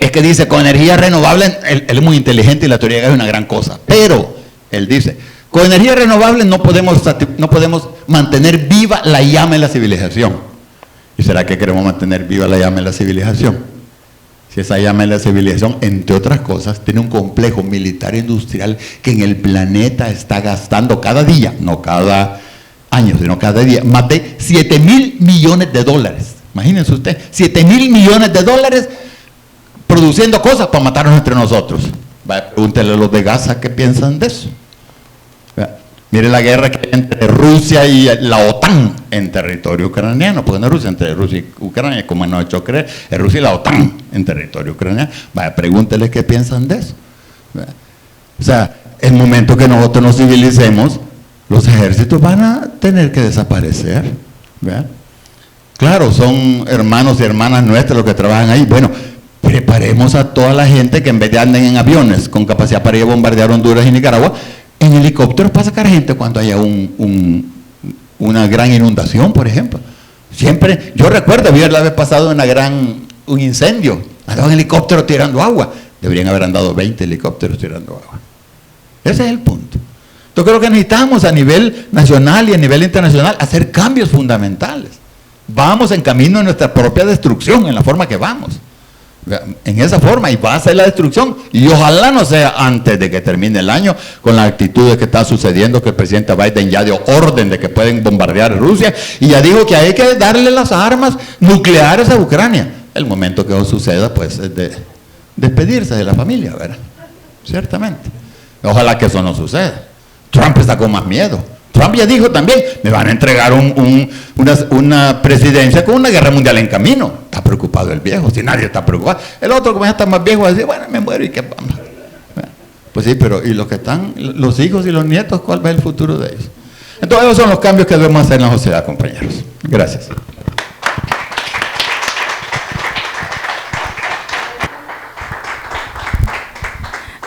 Es que dice, con energía renovable, él es muy inteligente y la teoría es una gran cosa, pero él dice, con energía renovable no podemos mantener viva la llama de la civilización. ¿Y será que queremos mantener viva la llama de la civilización? Si esa llama de la civilización, entre otras cosas, tiene un complejo militar industrial que en el planeta está gastando cada día, no cada año, sino cada día, más de 7,000 millones de dólares. Imagínense usted, 7,000 millones de dólares produciendo cosas para matarnos entre nosotros. Pregúntele a los de Gaza qué piensan de eso. Mire la guerra que hay entre Rusia y la OTAN en territorio ucraniano, porque no es Rusia, entre Rusia y Ucrania, como nos ha hecho creer, es Rusia y la OTAN en territorio ucraniano. Pregúntele qué piensan de eso. O sea, el momento que nosotros nos civilicemos, los ejércitos van a tener que desaparecer. Claro, son hermanos y hermanas nuestras los que trabajan ahí. Bueno, preparemos a toda la gente que en vez de anden en aviones con capacidad para ir a bombardear Honduras y Nicaragua, en helicópteros para sacar gente cuando haya una gran inundación, por ejemplo. Siempre, yo recuerdo haber la vez pasado un incendio, andaban helicópteros tirando agua, deberían haber andado 20 helicópteros tirando agua. Ese es el punto. Yo creo que necesitamos a nivel nacional y a nivel internacional hacer cambios fundamentales. vamos en camino a nuestra propia destrucción en la forma que vamos. En esa forma, y va a ser la destrucción, y ojalá no sea antes de que termine el año, con las actitudes que está sucediendo, que el presidente Biden ya dio orden de que pueden bombardear Rusia, y ya dijo que hay que darle las armas nucleares a Ucrania. El momento que eso suceda, pues, es de despedirse de la familia, ¿verdad? Ciertamente. Ojalá que eso no suceda. Trump está con más miedo. Trump ya dijo también, me van a entregar una presidencia con una guerra mundial en camino. Está preocupado el viejo, si nadie está preocupado. El otro, como ya está más viejo, va a decir, bueno, me muero y qué vamos. Pues sí, pero ¿y los que están, los hijos y los nietos, cuál va el futuro de ellos? Entonces, esos son los cambios que debemos hacer en la sociedad, compañeros. Gracias.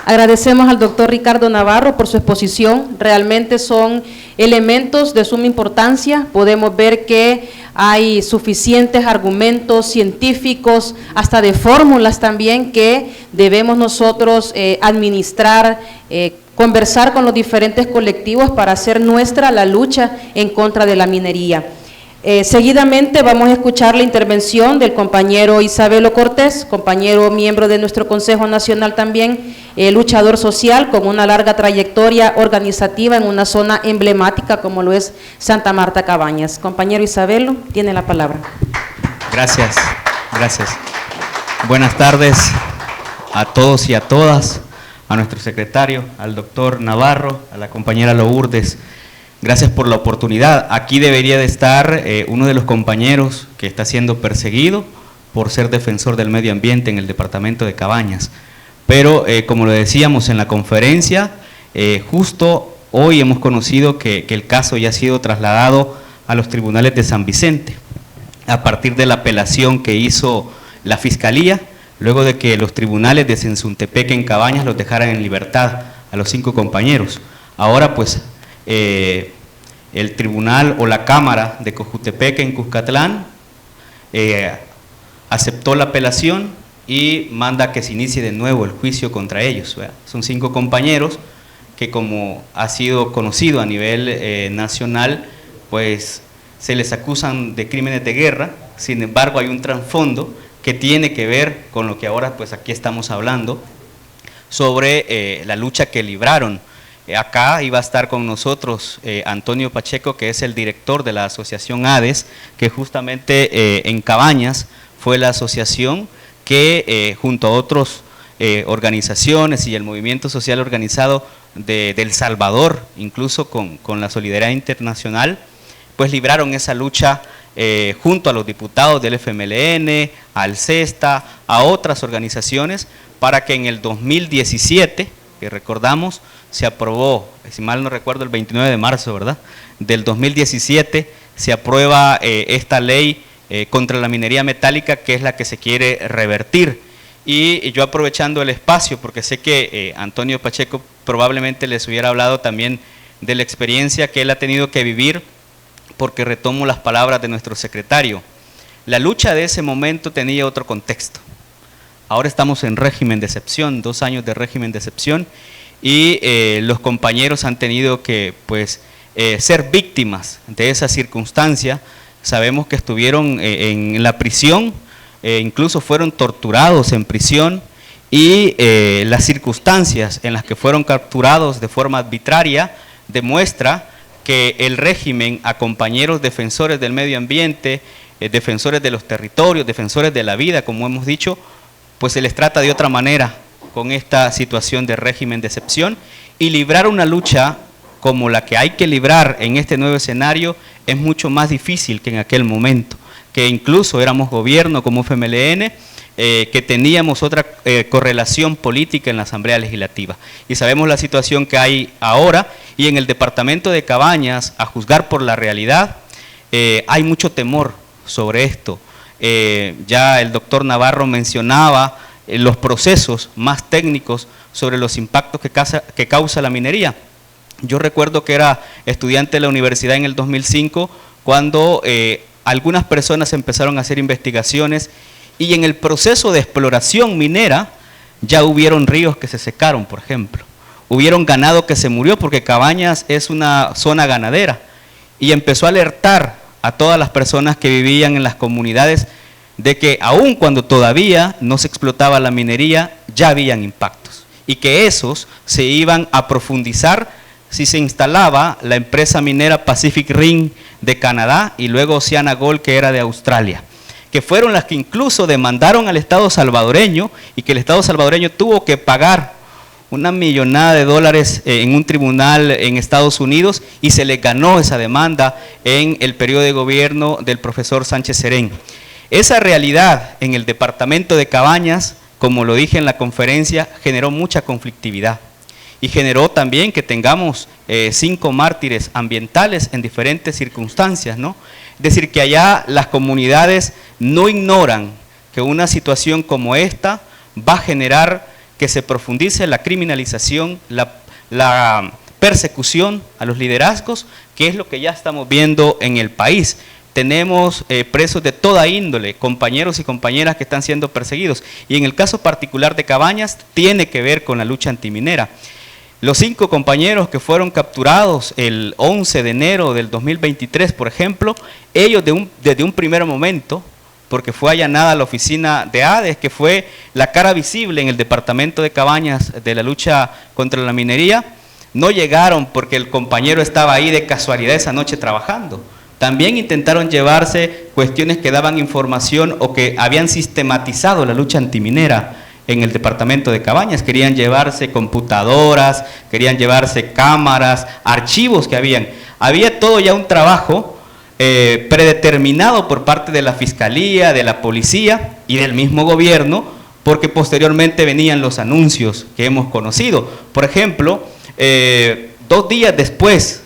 Agradecemos al doctor Ricardo Navarro por su exposición. Realmente son elementos de suma importancia. Podemos ver que hay suficientes argumentos científicos, hasta de fórmulas también, que debemos nosotros administrar, conversar con los diferentes colectivos para hacer nuestra la lucha en contra de la minería. Seguidamente vamos a escuchar la intervención del compañero Isabelo Cortés, compañero miembro de nuestro Consejo Nacional también, luchador social con una larga trayectoria organizativa en una zona emblemática como lo es Santa Marta Cabañas. Compañero Isabelo, tiene la palabra. Gracias, gracias. Buenas tardes a todos y a todas, a nuestro secretario, al doctor Navarro, a la compañera Lourdes. Gracias por la oportunidad. Aquí debería de estar uno de los compañeros que está siendo perseguido por ser defensor del medio ambiente en el departamento de Cabañas. Pero como lo decíamos en la conferencia, justo hoy hemos conocido que el caso ya ha sido trasladado a los tribunales de San Vicente, a partir de la apelación que hizo la Fiscalía, luego de que los tribunales de Sensuntepeque en Cabañas los dejaran en libertad a los 5 compañeros. Ahora pues el tribunal o la Cámara de Cojutepeque en Cuscatlán aceptó la apelación y manda que se inicie de nuevo el juicio contra ellos, ¿verdad? Son 5 compañeros que, como ha sido conocido a nivel nacional, pues se les acusan de crímenes de guerra. Sin embargo, hay un trasfondo que tiene que ver con lo que ahora pues aquí estamos hablando, sobre la lucha que libraron. Acá iba a estar con nosotros Antonio Pacheco, que es el director de la asociación ADES, que justamente en Cabañas fue la asociación que junto a otras organizaciones y el movimiento social organizado de El Salvador, incluso con la solidaridad internacional, pues libraron esa lucha junto a los diputados del FMLN, al CESTA, a otras organizaciones, para que en el 2017, que recordamos, se aprobó, si mal no recuerdo, el 29 de marzo, ¿verdad?, del 2017, se aprueba esta ley contra la minería metálica, que es la que se quiere revertir. Y yo, aprovechando el espacio, porque sé que Antonio Pacheco probablemente les hubiera hablado también de la experiencia que él ha tenido que vivir, porque retomo las palabras de nuestro secretario. La lucha de ese momento tenía otro contexto. Ahora estamos en régimen de excepción, 2 años de régimen de excepción, y los compañeros han tenido que pues ser víctimas de esa circunstancia. Sabemos que estuvieron en la prisión, incluso fueron torturados en prisión, y las circunstancias en las que fueron capturados de forma arbitraria demuestra que el régimen a compañeros defensores del medio ambiente, defensores de los territorios, defensores de la vida, como hemos dicho, pues se les trata de otra manera con esta situación de régimen de excepción, y librar una lucha como la que hay que librar en este nuevo escenario es mucho más difícil que en aquel momento, que incluso éramos gobierno como FMLN, que teníamos otra correlación política en la Asamblea Legislativa. Y sabemos la situación que hay ahora, y en el departamento de Cabañas, a juzgar por la realidad, hay mucho temor sobre esto. Ya el doctor Navarro mencionaba los procesos más técnicos sobre los impactos que causa la minería. Yo recuerdo que era estudiante de la universidad en el 2005, cuando algunas personas empezaron a hacer investigaciones, y en el proceso de exploración minera ya hubieron ríos que se secaron, por ejemplo. Hubieron ganado que se murió, porque Cabañas es una zona ganadera, y empezó a alertar a todas las personas que vivían en las comunidades de que aun cuando todavía no se explotaba la minería, ya habían impactos y que esos se iban a profundizar si se instalaba la empresa minera Pacific Rim de Canadá y luego Oceana Gold, que era de Australia, que fueron las que incluso demandaron al Estado salvadoreño y que el Estado salvadoreño tuvo que pagar una millonada de dólares en un tribunal en Estados Unidos y se le ganó esa demanda en el periodo de gobierno del profesor Sánchez Serén. Esa realidad en el departamento de Cabañas, como lo dije en la conferencia, generó mucha conflictividad y generó también que tengamos 5 mártires ambientales en diferentes circunstancias, ¿no? Es decir, que allá las comunidades no ignoran que una situación como esta va a generar que se profundice la criminalización, la persecución a los liderazgos, que es lo que ya estamos viendo en el país. Tenemos presos de toda índole, compañeros y compañeras que están siendo perseguidos. Y en el caso particular de Cabañas, tiene que ver con la lucha antiminera. Los 5 compañeros que fueron capturados el 11 de enero del 2023, por ejemplo, ellos desde un primer momento, porque fue allanada la oficina de ADES, que fue la cara visible en el departamento de Cabañas de la lucha contra la minería, no llegaron porque el compañero estaba ahí de casualidad esa noche trabajando. También intentaron llevarse cuestiones que daban información o que habían sistematizado la lucha antiminera en el departamento de Cabañas. Querían llevarse computadoras, querían llevarse cámaras, archivos que habían. Había todo ya un trabajo predeterminado por parte de la Fiscalía, de la Policía y del mismo gobierno, porque posteriormente venían los anuncios que hemos conocido. Por ejemplo, 2 días después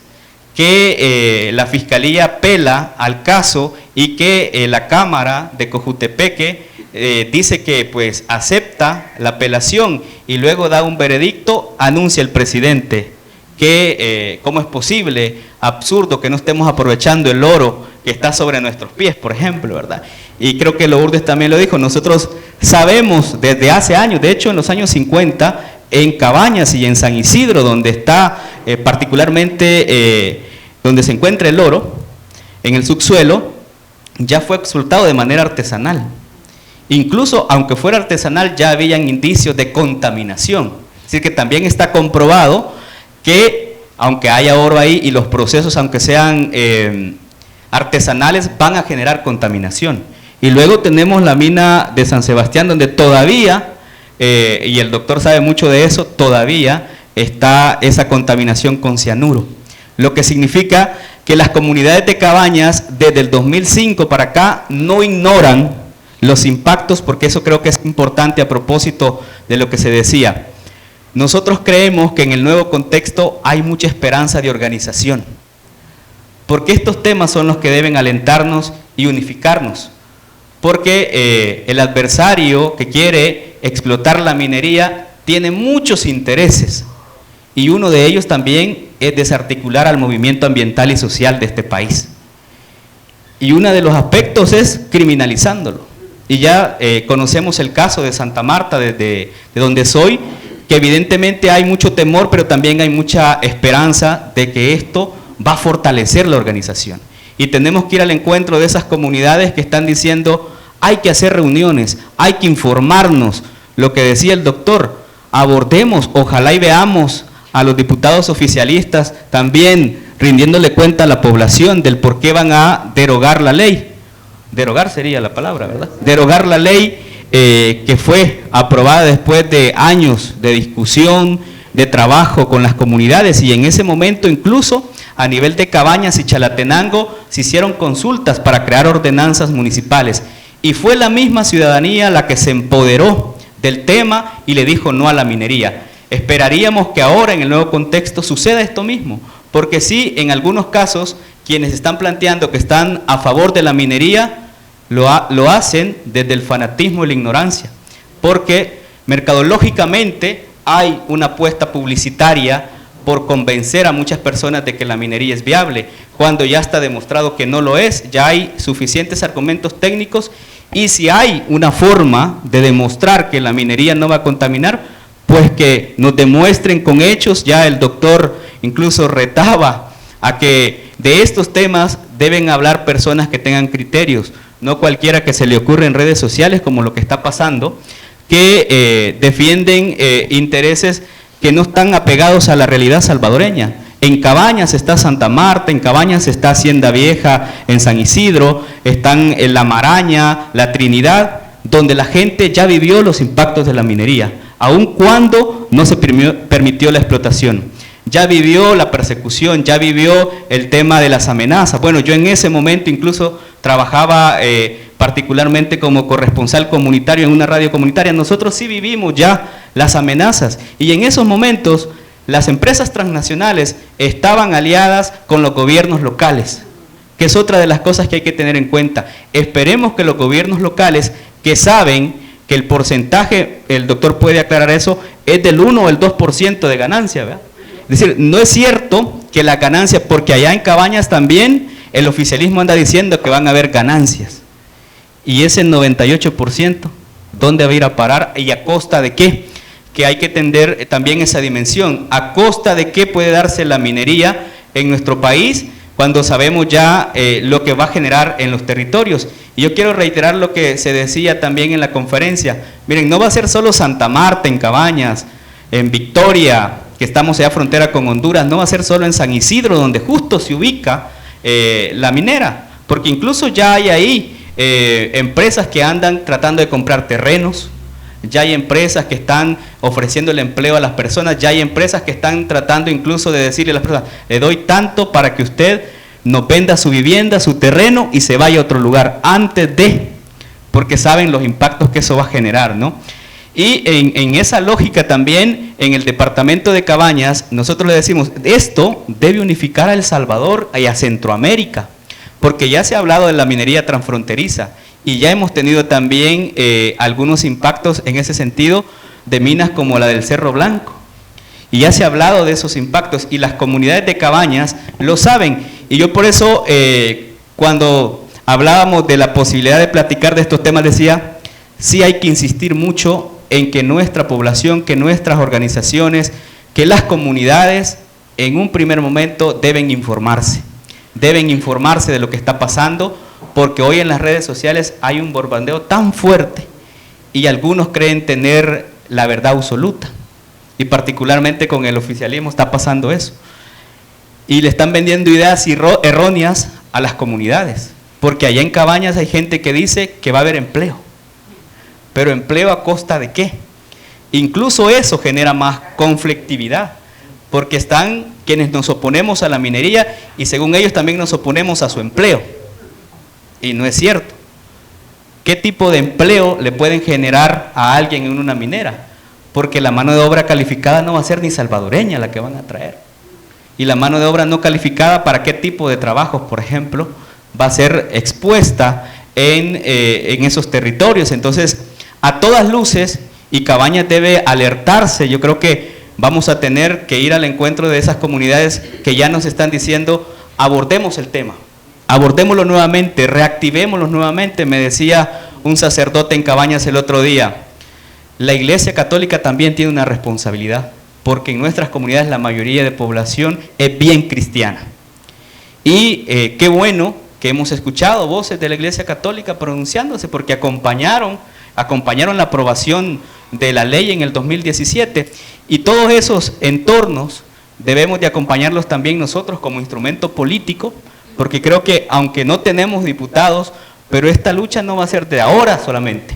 que la Fiscalía apela al caso y que la Cámara de Cojutepeque dice que pues acepta la apelación y luego da un veredicto, anuncia el presidente que cómo es posible, absurdo, que no estemos aprovechando el oro que está sobre nuestros pies, por ejemplo, ¿verdad? Y creo que Lourdes también lo dijo, nosotros sabemos desde hace años, de hecho en los años 50, en Cabañas y en San Isidro, donde está particularmente donde se encuentra el oro, en el subsuelo, ya fue explotado de manera artesanal. Incluso, aunque fuera artesanal, ya habían indicios de contaminación. Es decir, que también está comprobado que, aunque haya oro ahí y los procesos, aunque sean artesanales, van a generar contaminación. Y luego tenemos la mina de San Sebastián, donde todavía, y el doctor sabe mucho de eso, todavía está esa contaminación con cianuro. Lo que significa que las comunidades de Cabañas, desde el 2005 para acá, no ignoran los impactos, porque eso creo que es importante a propósito de lo que se decía. Nosotros creemos que en el nuevo contexto hay mucha esperanza de organización, porque estos temas son los que deben alentarnos y unificarnos, porque el adversario que quiere explotar la minería tiene muchos intereses, y uno de ellos también es desarticular al movimiento ambiental y social de este país. Y uno de los aspectos es criminalizándolo. Y ya conocemos el caso de Santa Marta, de donde soy, que evidentemente hay mucho temor, pero también hay mucha esperanza de que esto va a fortalecer la organización. Y tenemos que ir al encuentro de esas comunidades que están diciendo, hay que hacer reuniones, hay que informarnos. Lo que decía el doctor, abordemos, ojalá y veamos a los diputados oficialistas también rindiéndole cuenta a la población del por qué van a derogar la ley. Derogar sería la palabra, ¿verdad? Derogar la ley que fue aprobada después de años de discusión, de trabajo con las comunidades, y en ese momento incluso a nivel de Cabañas y Chalatenango se hicieron consultas para crear ordenanzas municipales, y fue la misma ciudadanía la que se empoderó del tema y le dijo no a la minería. Esperaríamos que ahora en el nuevo contexto suceda esto mismo, porque sí, en algunos casos, quienes están planteando que están a favor de la minería, lo hacen desde el fanatismo y la ignorancia, porque mercadológicamente hay una apuesta publicitaria por convencer a muchas personas de que la minería es viable, cuando ya está demostrado que no lo es, ya hay suficientes argumentos técnicos, y si hay una forma de demostrar que la minería no va a contaminar, pues que nos demuestren con hechos. Ya el doctor incluso retaba a que de estos temas deben hablar personas que tengan criterios, no cualquiera que se le ocurra en redes sociales, como lo que está pasando, que defienden intereses que no están apegados a la realidad salvadoreña. En Cabañas está Santa Marta, en Cabañas está Hacienda Vieja, en San Isidro, están en La Maraña, La Trinidad, donde la gente ya vivió los impactos de la minería, aun cuando no se permitió la explotación. Ya vivió la persecución, ya vivió el tema de las amenazas. Bueno, yo en ese momento incluso trabajaba particularmente como corresponsal comunitario en una radio comunitaria. Nosotros sí vivimos ya las amenazas, y en esos momentos las empresas transnacionales estaban aliadas con los gobiernos locales, que es otra de las cosas que hay que tener en cuenta. Esperemos que los gobiernos locales, que saben que el porcentaje, el doctor puede aclarar eso, es del 1 o el 2% de ganancia, ¿verdad? Es decir, no es cierto que la ganancia, porque allá en Cabañas también el oficialismo anda diciendo que van a haber ganancias. Y ese 98%, ¿dónde va a ir a parar y a costa de qué? Que hay que entender también esa dimensión. ¿A costa de qué puede darse la minería en nuestro país cuando sabemos ya lo que va a generar en los territorios? Y yo quiero reiterar lo que se decía también en la conferencia. Miren, no va a ser solo Santa Marta, en Cabañas, en Victoria, que estamos allá frontera con Honduras, no va a ser solo en San Isidro, donde justo se ubica la minera, porque incluso ya hay ahí empresas que andan tratando de comprar terrenos, ya hay empresas que están ofreciendo el empleo a las personas, ya hay empresas que están tratando incluso de decirle a las personas, le doy tanto para que usted nos venda su vivienda, su terreno y se vaya a otro lugar, antes de, porque saben los impactos que eso va a generar, ¿no? Y en esa lógica también, en el departamento de Cabañas, nosotros le decimos, esto debe unificar a El Salvador y a Centroamérica, porque ya se ha hablado de la minería transfronteriza, y ya hemos tenido también algunos impactos en ese sentido de minas como la del Cerro Blanco. Y ya se ha hablado de esos impactos y las comunidades de Cabañas lo saben. Y yo por eso, cuando hablábamos de la posibilidad de platicar de estos temas, decía, sí hay que insistir mucho en que nuestra población, que nuestras organizaciones, que las comunidades en un primer momento deben informarse de lo que está pasando, porque hoy en las redes sociales hay un bombardeo tan fuerte y algunos creen tener la verdad absoluta, y particularmente con el oficialismo está pasando eso, y le están vendiendo ideas erróneas a las comunidades, porque allá en Cabañas hay gente que dice que va a haber empleo, pero empleo a costa de qué. Incluso eso genera más conflictividad, porque están quienes nos oponemos a la minería y según ellos también nos oponemos a su empleo. Y no es cierto. ¿Qué tipo de empleo le pueden generar a alguien en una minera? Porque la mano de obra calificada no va a ser ni salvadoreña la que van a traer. Y la mano de obra no calificada, ¿para qué tipo de trabajos, por ejemplo, va a ser expuesta en esos territorios? Entonces, a todas luces, y Cabañas debe alertarse, yo creo que vamos a tener que ir al encuentro de esas comunidades que ya nos están diciendo, abordemos el tema, abordémoslo nuevamente, reactivémoslo nuevamente. Me decía un sacerdote en Cabañas el otro día, la Iglesia Católica también tiene una responsabilidad, porque en nuestras comunidades la mayoría de población es bien cristiana. Y qué bueno que hemos escuchado voces de la Iglesia Católica pronunciándose, porque acompañaron la aprobación de la ley en el 2017, y todos esos entornos debemos de acompañarlos también nosotros como instrumento político, porque creo que aunque no tenemos diputados, pero esta lucha no va a ser de ahora solamente,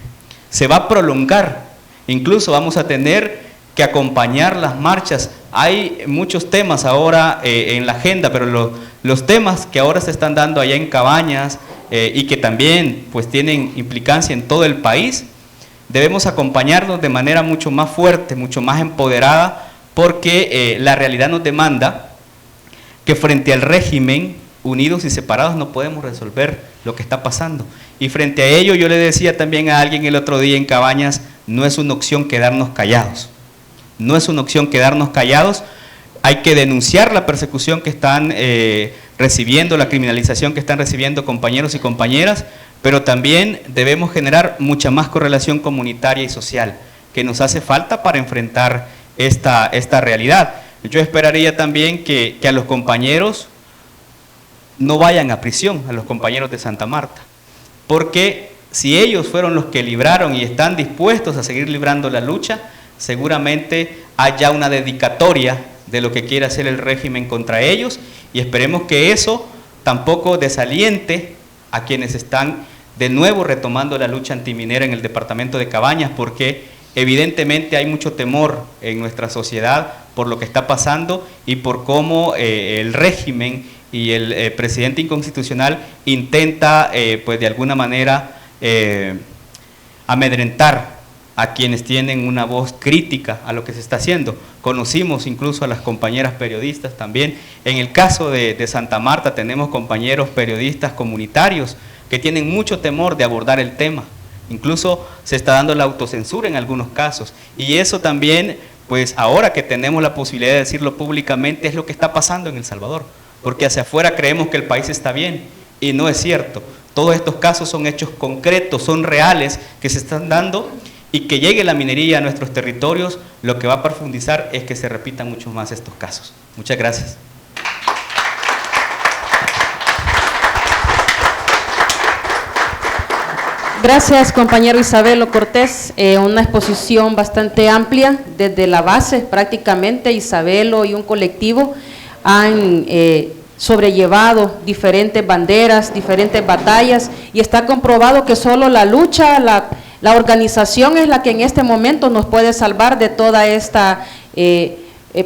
se va a prolongar, incluso vamos a tener que acompañar las marchas. Hay muchos temas ahora en la agenda, pero los temas que ahora se están dando allá en Cabañas y que también pues tienen implicancia en todo el país, debemos acompañarnos de manera mucho más fuerte, mucho más empoderada, porque la realidad nos demanda que frente al régimen, unidos y separados no podemos resolver lo que está pasando. Y frente a ello, yo le decía también a alguien el otro día en Cabañas, no es una opción quedarnos callados. No es una opción quedarnos callados, hay que denunciar la persecución que están recibiendo, la criminalización que están recibiendo compañeros y compañeras, pero también debemos generar mucha más correlación comunitaria y social, que nos hace falta para enfrentar esta realidad. Yo esperaría también que a los compañeros no vayan a prisión a los compañeros de Santa Marta, porque si ellos fueron los que libraron y están dispuestos a seguir librando la lucha, seguramente haya una dedicatoria de lo que quiere hacer el régimen contra ellos, y esperemos que eso tampoco desaliente a quienes están de nuevo retomando la lucha antiminera en el departamento de Cabañas, porque evidentemente hay mucho temor en nuestra sociedad por lo que está pasando y por cómo el régimen y el presidente inconstitucional intenta pues de alguna manera amedrentar a quienes tienen una voz crítica a lo que se está haciendo. Conocimos incluso a las compañeras periodistas también. En el caso de Santa Marta tenemos compañeros periodistas comunitarios que tienen mucho temor de abordar el tema. Incluso se está dando la autocensura en algunos casos. Y eso también, pues ahora que tenemos la posibilidad de decirlo públicamente, es lo que está pasando en El Salvador. Porque hacia afuera creemos que el país está bien y no es cierto. Todos estos casos son hechos concretos, son reales, que se están dando, y que llegue la minería a nuestros territorios, lo que va a profundizar es que se repitan muchos más estos casos. Muchas gracias. Gracias, compañero Isabelo Cortés. Una exposición bastante amplia, desde la base prácticamente. Isabelo y un colectivo han sobrellevado diferentes banderas, diferentes batallas, y está comprobado que solo la lucha, la organización es la que en este momento nos puede salvar de toda esta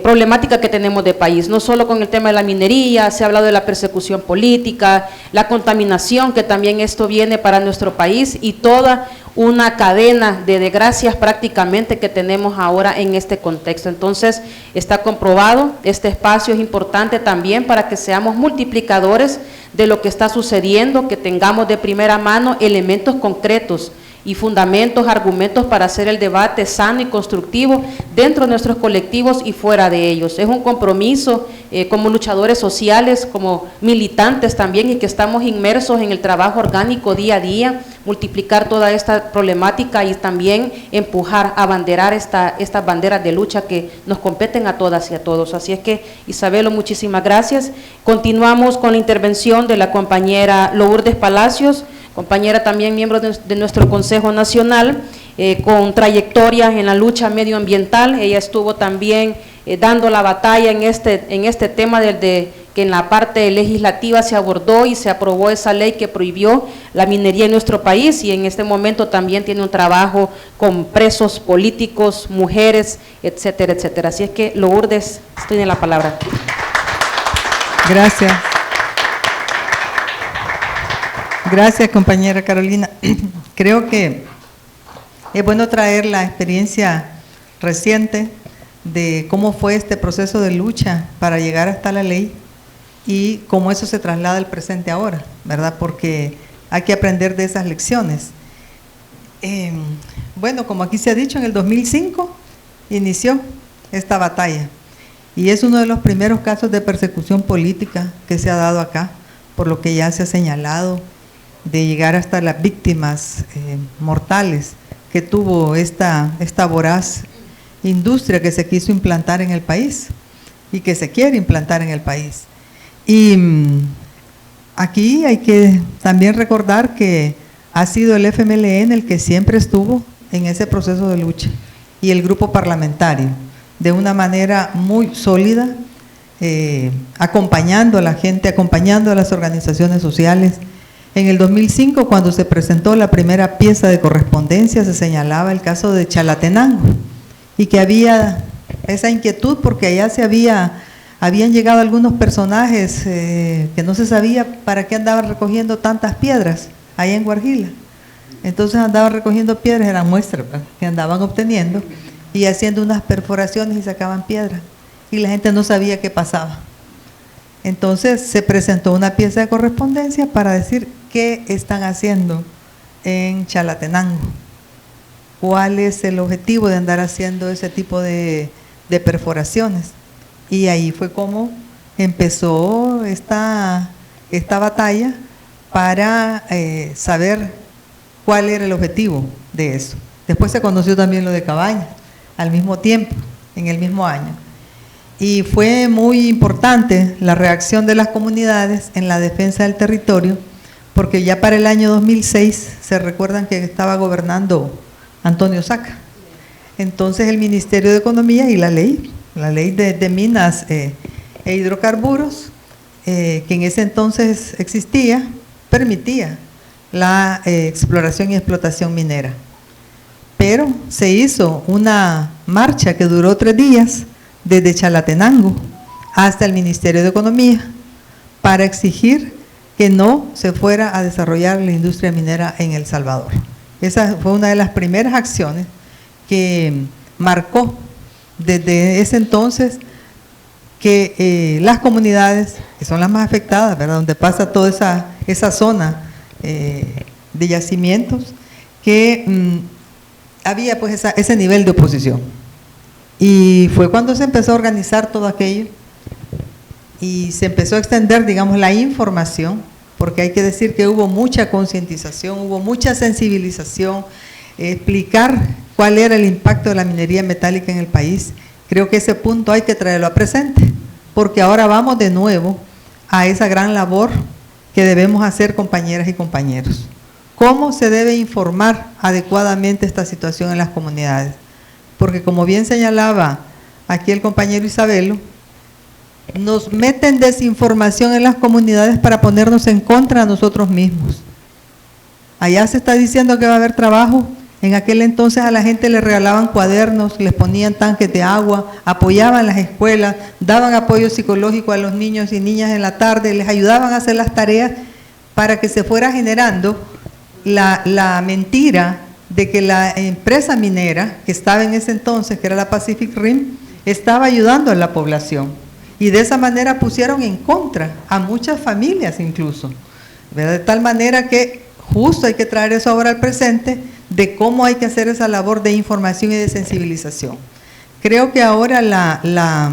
problemática que tenemos de país, no solo con el tema de la minería, se ha hablado de la persecución política, la contaminación, que también esto viene para nuestro país, y toda una cadena de desgracias prácticamente que tenemos ahora en este contexto. Entonces, está comprobado, este espacio es importante también para que seamos multiplicadores de lo que está sucediendo, que tengamos de primera mano elementos concretos y fundamentos, argumentos para hacer el debate sano y constructivo dentro de nuestros colectivos y fuera de ellos. Es un compromiso como luchadores sociales, como militantes también, y que estamos inmersos en el trabajo orgánico día a día, multiplicar toda esta problemática y también empujar, abanderar estas banderas de lucha que nos competen a todas y a todos. Así es que, Isabelo, muchísimas gracias. Continuamos con la intervención de la compañera Lourdes Palacios, compañera también miembro de nuestro Consejo Nacional, con trayectoria en la lucha medioambiental. Ella estuvo también dando la batalla en este tema desde que en la parte legislativa se abordó y se aprobó esa ley que prohibió la minería en nuestro país, y en este momento también tiene un trabajo con presos políticos, mujeres, etcétera, etcétera. Así es que, Lourdes, tiene la palabra. Gracias. Gracias, compañera Carolina. Creo que es bueno traer la experiencia reciente de cómo fue este proceso de lucha para llegar hasta la ley y cómo eso se traslada al presente ahora, ¿verdad? Porque hay que aprender de esas lecciones. Bueno, como aquí se ha dicho, en el 2005 inició esta batalla, y es uno de los primeros casos de persecución política que se ha dado acá, por lo que ya se ha señalado, de llegar hasta las víctimas mortales que tuvo esta voraz industria que se quiso implantar en el país y que se quiere implantar en el país. Y aquí hay que también recordar que ha sido el FMLN el que siempre estuvo en ese proceso de lucha, y el grupo parlamentario, de una manera muy sólida, acompañando a la gente, acompañando a las organizaciones sociales. En el 2005, cuando se presentó la primera pieza de correspondencia, se señalaba el caso de Chalatenango, y que había esa inquietud porque allá habían llegado algunos personajes que no se sabía para qué andaban recogiendo tantas piedras allá en Guarjila. Entonces andaban recogiendo piedras, eran muestras que andaban obteniendo, y haciendo unas perforaciones y sacaban piedras, y la gente no sabía qué pasaba. Entonces se presentó una pieza de correspondencia para decir qué están haciendo en Chalatenango, cuál es el objetivo de andar haciendo ese tipo de perforaciones. Y ahí fue como empezó esta batalla para saber cuál era el objetivo de eso. Después se conoció también lo de Cabañas, al mismo tiempo, en el mismo año. y fue muy importante la reacción de las comunidades en la defensa del territorio, porque ya para el año 2006, se recuerdan que estaba gobernando Antonio Saca. Entonces el Ministerio de Economía y la ley de minas e hidrocarburos, que en ese entonces existía, permitía la exploración y explotación minera. Pero se hizo una marcha que duró 3 días desde Chalatenango hasta el Ministerio de Economía para exigir que no se fuera a desarrollar la industria minera en El Salvador. Esa fue una de las primeras acciones que marcó desde ese entonces que las comunidades, que son las más afectadas, ¿verdad?, donde pasa toda esa zona de yacimientos, que había pues ese nivel de oposición. Y fue cuando se empezó a organizar todo aquello y se empezó a extender, digamos, la información, porque hay que decir que hubo mucha concientización, hubo mucha sensibilización, explicar cuál era el impacto de la minería metálica en el país. Creo que ese punto hay que traerlo a presente, porque ahora vamos de nuevo a esa gran labor que debemos hacer, compañeras y compañeros. ¿Cómo se debe informar adecuadamente esta situación en las comunidades? Porque como bien señalaba aquí el compañero Isabelo, nos meten desinformación en las comunidades para ponernos en contra de nosotros mismos. Allá se está diciendo que va a haber trabajo. En aquel entonces a la gente le regalaban cuadernos, les ponían tanques de agua, apoyaban las escuelas, daban apoyo psicológico a los niños y niñas en la tarde, les ayudaban a hacer las tareas para que se fuera generando la mentira de que la empresa minera que estaba en ese entonces, que era la Pacific Rim, estaba ayudando a la población. Y de esa manera pusieron en contra a muchas familias incluso, ¿verdad? De tal manera que justo hay que traer eso ahora al presente, de cómo hay que hacer esa labor de información y de sensibilización. Creo que ahora la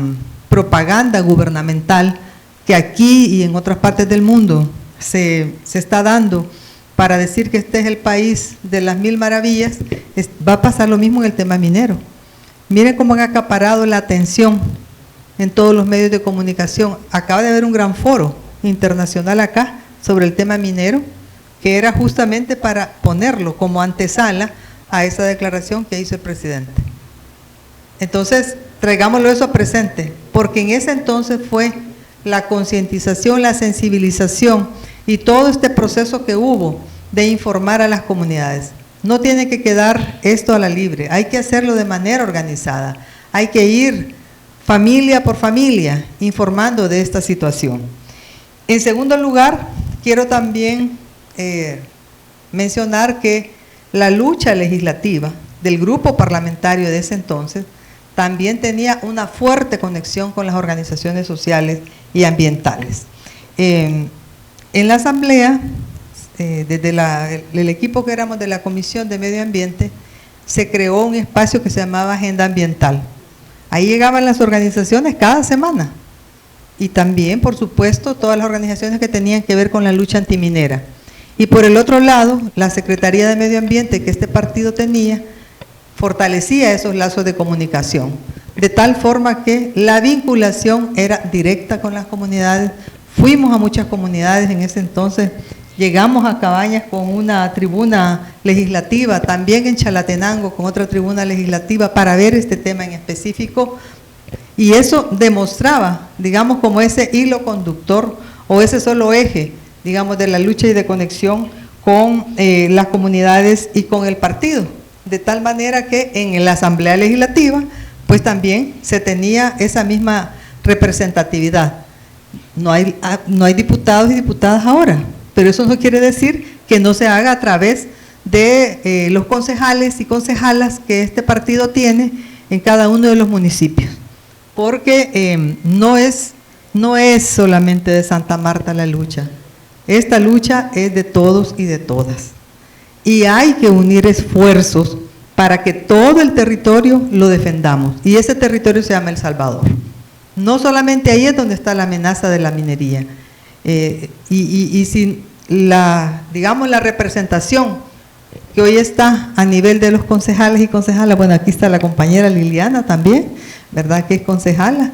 propaganda gubernamental que aquí y en otras partes del mundo se está dando para decir que este es el país de las 1000 maravillas, va a pasar lo mismo en el tema minero. Miren cómo han acaparado la atención en todos los medios de comunicación. Acaba de haber un gran foro internacional acá sobre el tema minero, que era justamente para ponerlo como antesala a esa declaración que hizo el presidente. Entonces, traigámoslo eso a presente, porque en ese entonces fue la concientización, la sensibilización y todo este proceso que hubo de informar a las comunidades. No tiene que quedar esto a la libre, hay que hacerlo de manera organizada, hay que ir familia por familia informando de esta situación. En segundo lugar, quiero también mencionar que la lucha legislativa del grupo parlamentario de ese entonces también tenía una fuerte conexión con las organizaciones sociales y ambientales. En la asamblea, desde el equipo que éramos de la Comisión de Medio Ambiente, se creó un espacio que se llamaba Agenda Ambiental. Ahí llegaban las organizaciones cada semana y también, por supuesto, todas las organizaciones que tenían que ver con la lucha antiminera. Y por el otro lado, la Secretaría de Medio Ambiente que este partido tenía, fortalecía esos lazos de comunicación, de tal forma que la vinculación era directa con las comunidades. Fuimos a muchas comunidades en ese entonces, llegamos a Cabañas con una tribuna legislativa, también en Chalatenango con otra tribuna legislativa para ver este tema en específico, y eso demostraba, digamos, como ese hilo conductor o ese solo eje, digamos, de la lucha y de conexión con las comunidades y con el partido, de tal manera que en la Asamblea Legislativa, pues también se tenía esa misma representatividad. No hay diputados y diputadas ahora, pero eso no quiere decir que no se haga a través de los concejales y concejalas que este partido tiene en cada uno de los municipios, porque no es solamente de Santa Marta la lucha. Esta lucha es de todos y de todas. Y hay que unir esfuerzos para que todo el territorio lo defendamos. Y ese territorio se llama El Salvador. No solamente ahí es donde está la amenaza de la minería. Y sin digamos, la representación que hoy está a nivel de los concejales y concejalas, bueno, aquí está la compañera Liliana también, ¿verdad?, que es concejala.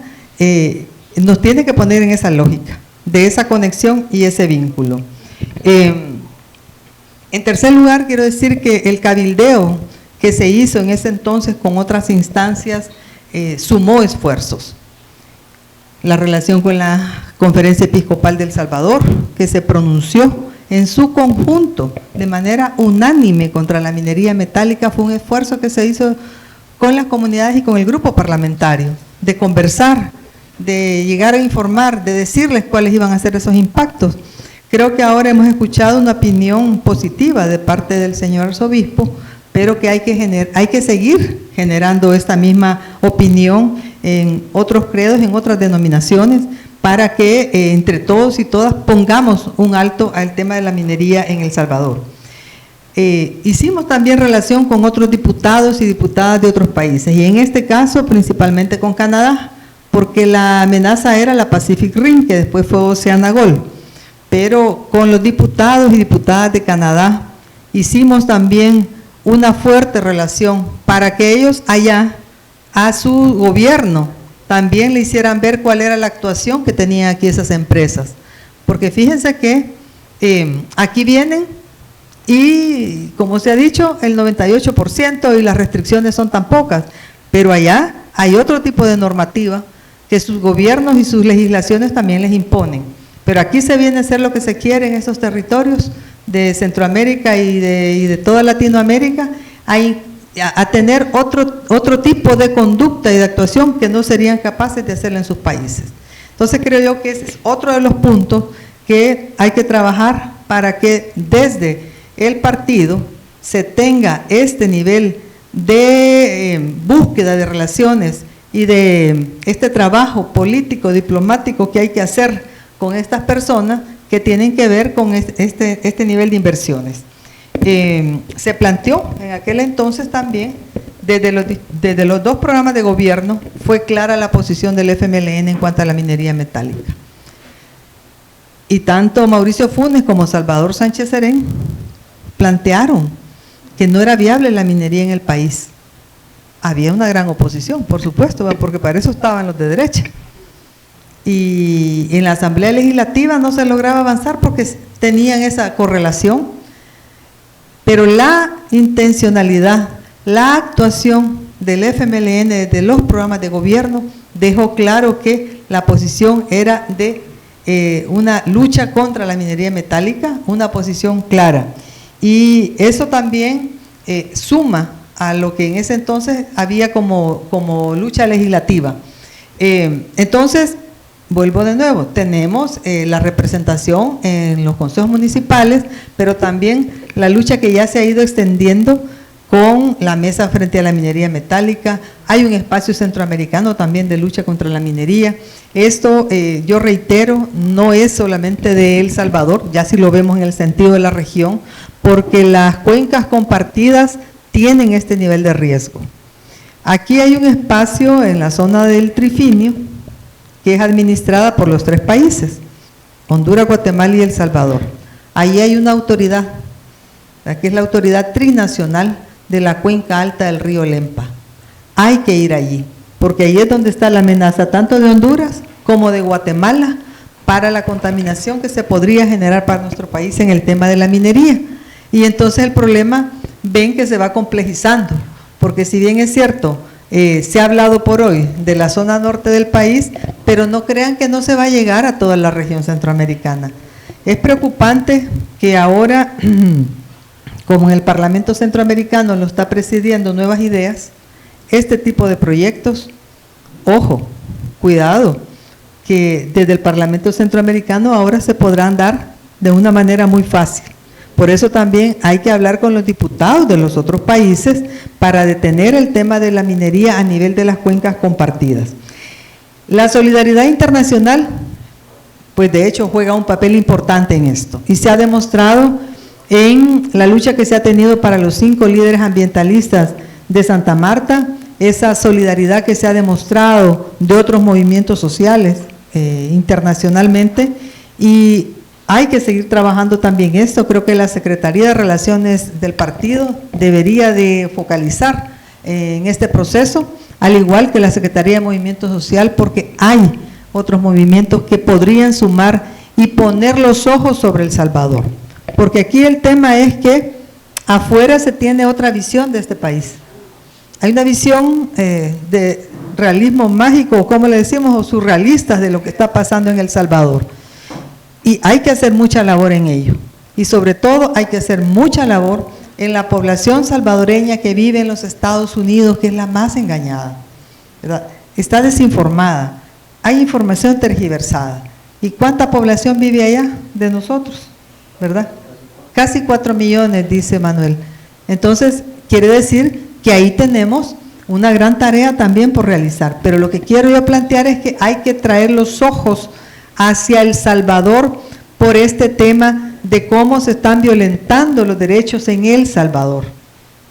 nos tiene que poner en esa lógica, de esa conexión y ese vínculo. En tercer lugar, quiero decir que el cabildeo que se hizo en ese entonces con otras instancias sumó esfuerzos. La relación con la Conferencia Episcopal del Salvador, que se pronunció en su conjunto de manera unánime contra la minería metálica, fue un esfuerzo que se hizo con las comunidades y con el grupo parlamentario, de conversar, de llegar a informar, de decirles cuáles iban a ser esos impactos. Creo que ahora hemos escuchado una opinión positiva de parte del señor arzobispo, pero que hay que seguir generando esta misma opinión en otros credos, en otras denominaciones, para que entre todos y todas pongamos un alto al tema de la minería en El Salvador. Hicimos también relación con otros diputados y diputadas de otros países, y en este caso principalmente con Canadá, porque la amenaza era la Pacific Rim, que después fue Oceanagol. Pero con los diputados y diputadas de Canadá hicimos también una fuerte relación para que ellos allá, a su gobierno, también le hicieran ver cuál era la actuación que tenían aquí esas empresas. Porque fíjense que aquí vienen y, como se ha dicho, el 98% y las restricciones son tan pocas, pero allá hay otro tipo de normativa que sus gobiernos y sus legislaciones también les imponen. Pero aquí se viene a hacer lo que se quiere en esos territorios de Centroamérica y de toda Latinoamérica, a tener otro tipo de conducta y de actuación que no serían capaces de hacerlo en sus países. Entonces creo yo que ese es otro de los puntos que hay que trabajar para que desde el partido se tenga este nivel de búsqueda de relaciones y de este trabajo político, diplomático que hay que hacer con estas personas que tienen que ver con este nivel de inversiones. Se planteó en aquel entonces también, desde los dos programas de gobierno, fue clara la posición del FMLN en cuanto a la minería metálica. Y tanto Mauricio Funes como Salvador Sánchez Serén plantearon que no era viable la minería en el país. Había una gran oposición, por supuesto, porque para eso estaban los de derecha. Y en la Asamblea Legislativa no se lograba avanzar porque tenían esa correlación, pero la intencionalidad, la actuación del FMLN desde los programas de gobierno dejó claro que la posición era de una lucha contra la minería metálica, una posición clara. Y eso también suma a lo que en ese entonces había como lucha legislativa. Entonces, vuelvo de nuevo, tenemos la representación en los consejos municipales, pero también la lucha que ya se ha ido extendiendo con la mesa frente a la minería metálica. Hay un espacio centroamericano también de lucha contra la minería. Esto, yo reitero, no es solamente de El Salvador, ya si lo vemos en el sentido de la región, porque las cuencas compartidas tienen este nivel de riesgo. Aquí hay un espacio en la zona del Trifinio, que es administrada por los tres países, Honduras, Guatemala y El Salvador. Ahí hay una autoridad, que es la autoridad trinacional de la cuenca alta del río Lempa. Hay que ir allí, porque ahí es donde está la amenaza tanto de Honduras como de Guatemala para la contaminación que se podría generar para nuestro país en el tema de la minería. Y entonces el problema, ven que se va complejizando, porque si bien es cierto, se ha hablado por hoy de la zona norte del país, pero no crean que no se va a llegar a toda la región centroamericana. Es preocupante que ahora, como en el Parlamento Centroamericano lo está presidiendo Nuevas Ideas, este tipo de proyectos, ojo, cuidado, que desde el Parlamento Centroamericano ahora se podrán dar de una manera muy fácil. Por eso también hay que hablar con los diputados de los otros países para detener el tema de la minería a nivel de las cuencas compartidas. La solidaridad internacional, pues de hecho juega un papel importante en esto y se ha demostrado en la lucha que se ha tenido para los 5 líderes ambientalistas de Santa Marta, esa solidaridad que se ha demostrado de otros movimientos sociales internacionalmente, y hay que seguir trabajando también esto. Creo que la Secretaría de Relaciones del partido debería de focalizar en este proceso al igual que la Secretaría de Movimiento Social, porque hay otros movimientos que podrían sumar y poner los ojos sobre El Salvador. Porque aquí el tema es que afuera se tiene otra visión de este país. Hay una visión de realismo mágico, como le decimos, o surrealistas de lo que está pasando en El Salvador. Y hay que hacer mucha labor en ello. Y sobre todo hay que hacer mucha labor en la población salvadoreña que vive en los Estados Unidos, que es la más engañada, ¿verdad? Está desinformada, hay información tergiversada. ¿Y cuánta población vive allá de nosotros? ¿Verdad? Casi 4 millones, dice Manuel. Entonces, quiere decir que ahí tenemos una gran tarea también por realizar. Pero lo que quiero yo plantear es que hay que traer los ojos hacia El Salvador por este tema de cómo se están violentando los derechos en El Salvador,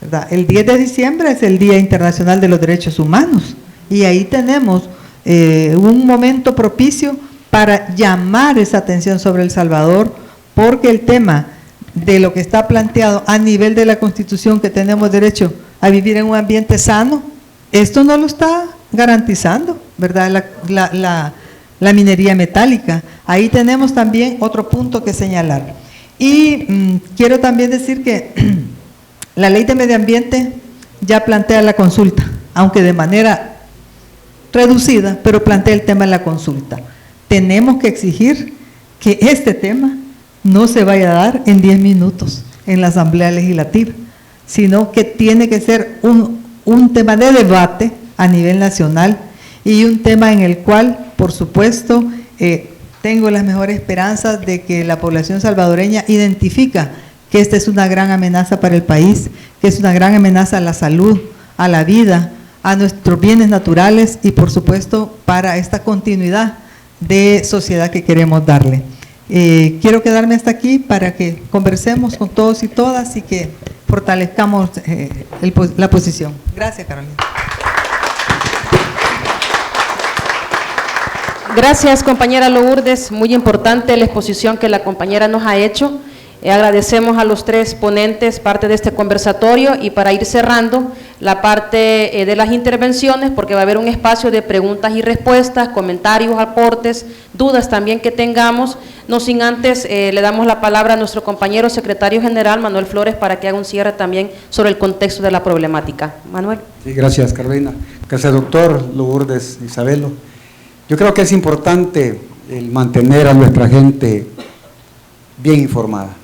¿verdad? El 10 de diciembre es el Día Internacional de los Derechos Humanos y ahí tenemos un momento propicio para llamar esa atención sobre El Salvador, porque el tema de lo que está planteado a nivel de la Constitución, que tenemos derecho a vivir en un ambiente sano, esto no lo está garantizando, ¿verdad? La minería metálica. Ahí tenemos también otro punto que señalar. Y quiero también decir que la Ley de Medio Ambiente ya plantea la consulta, aunque de manera reducida, pero plantea el tema de la consulta. Tenemos que exigir que este tema no se vaya a dar en 10 minutos en la Asamblea Legislativa, sino que tiene que ser un tema de debate a nivel nacional y un tema en el cual, por supuesto, tengo las mejores esperanzas de que la población salvadoreña identifica que esta es una gran amenaza para el país, que es una gran amenaza a la salud, a la vida, a nuestros bienes naturales y, por supuesto, para esta continuidad de sociedad que queremos darle. Quiero quedarme hasta aquí para que conversemos con todos y todas y que fortalezcamos la posición. Gracias, Carolina. Gracias, compañera Lourdes. Muy importante la exposición que la compañera nos ha hecho. Agradecemos a los tres ponentes parte de este conversatorio y para ir cerrando la parte de las intervenciones, porque va a haber un espacio de preguntas y respuestas, comentarios, aportes, dudas también que tengamos. No sin antes le damos la palabra a nuestro compañero secretario general, Manuel Flores, para que haga un cierre también sobre el contexto de la problemática. Manuel. Sí, gracias, Carolina. Gracias, doctor Lourdes Isabelo. Yo creo que es importante el mantener a nuestra gente bien informada.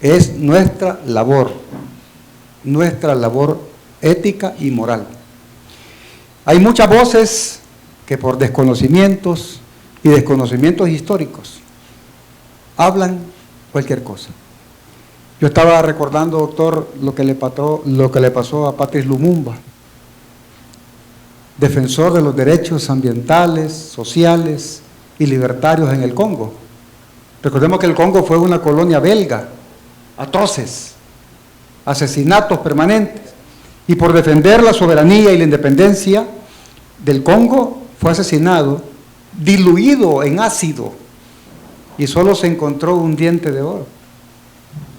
Es nuestra labor ética y moral. Hay muchas voces que por desconocimientos y desconocimientos históricos hablan cualquier cosa. Yo estaba recordando, doctor, lo que le pasó a Patrice Lumumba, defensor de los derechos ambientales, sociales y libertarios en el Congo. Recordemos que el Congo fue una colonia belga, atroces, asesinatos permanentes, y por defender la soberanía y la independencia del Congo fue asesinado, diluido en ácido, y solo se encontró un diente de oro,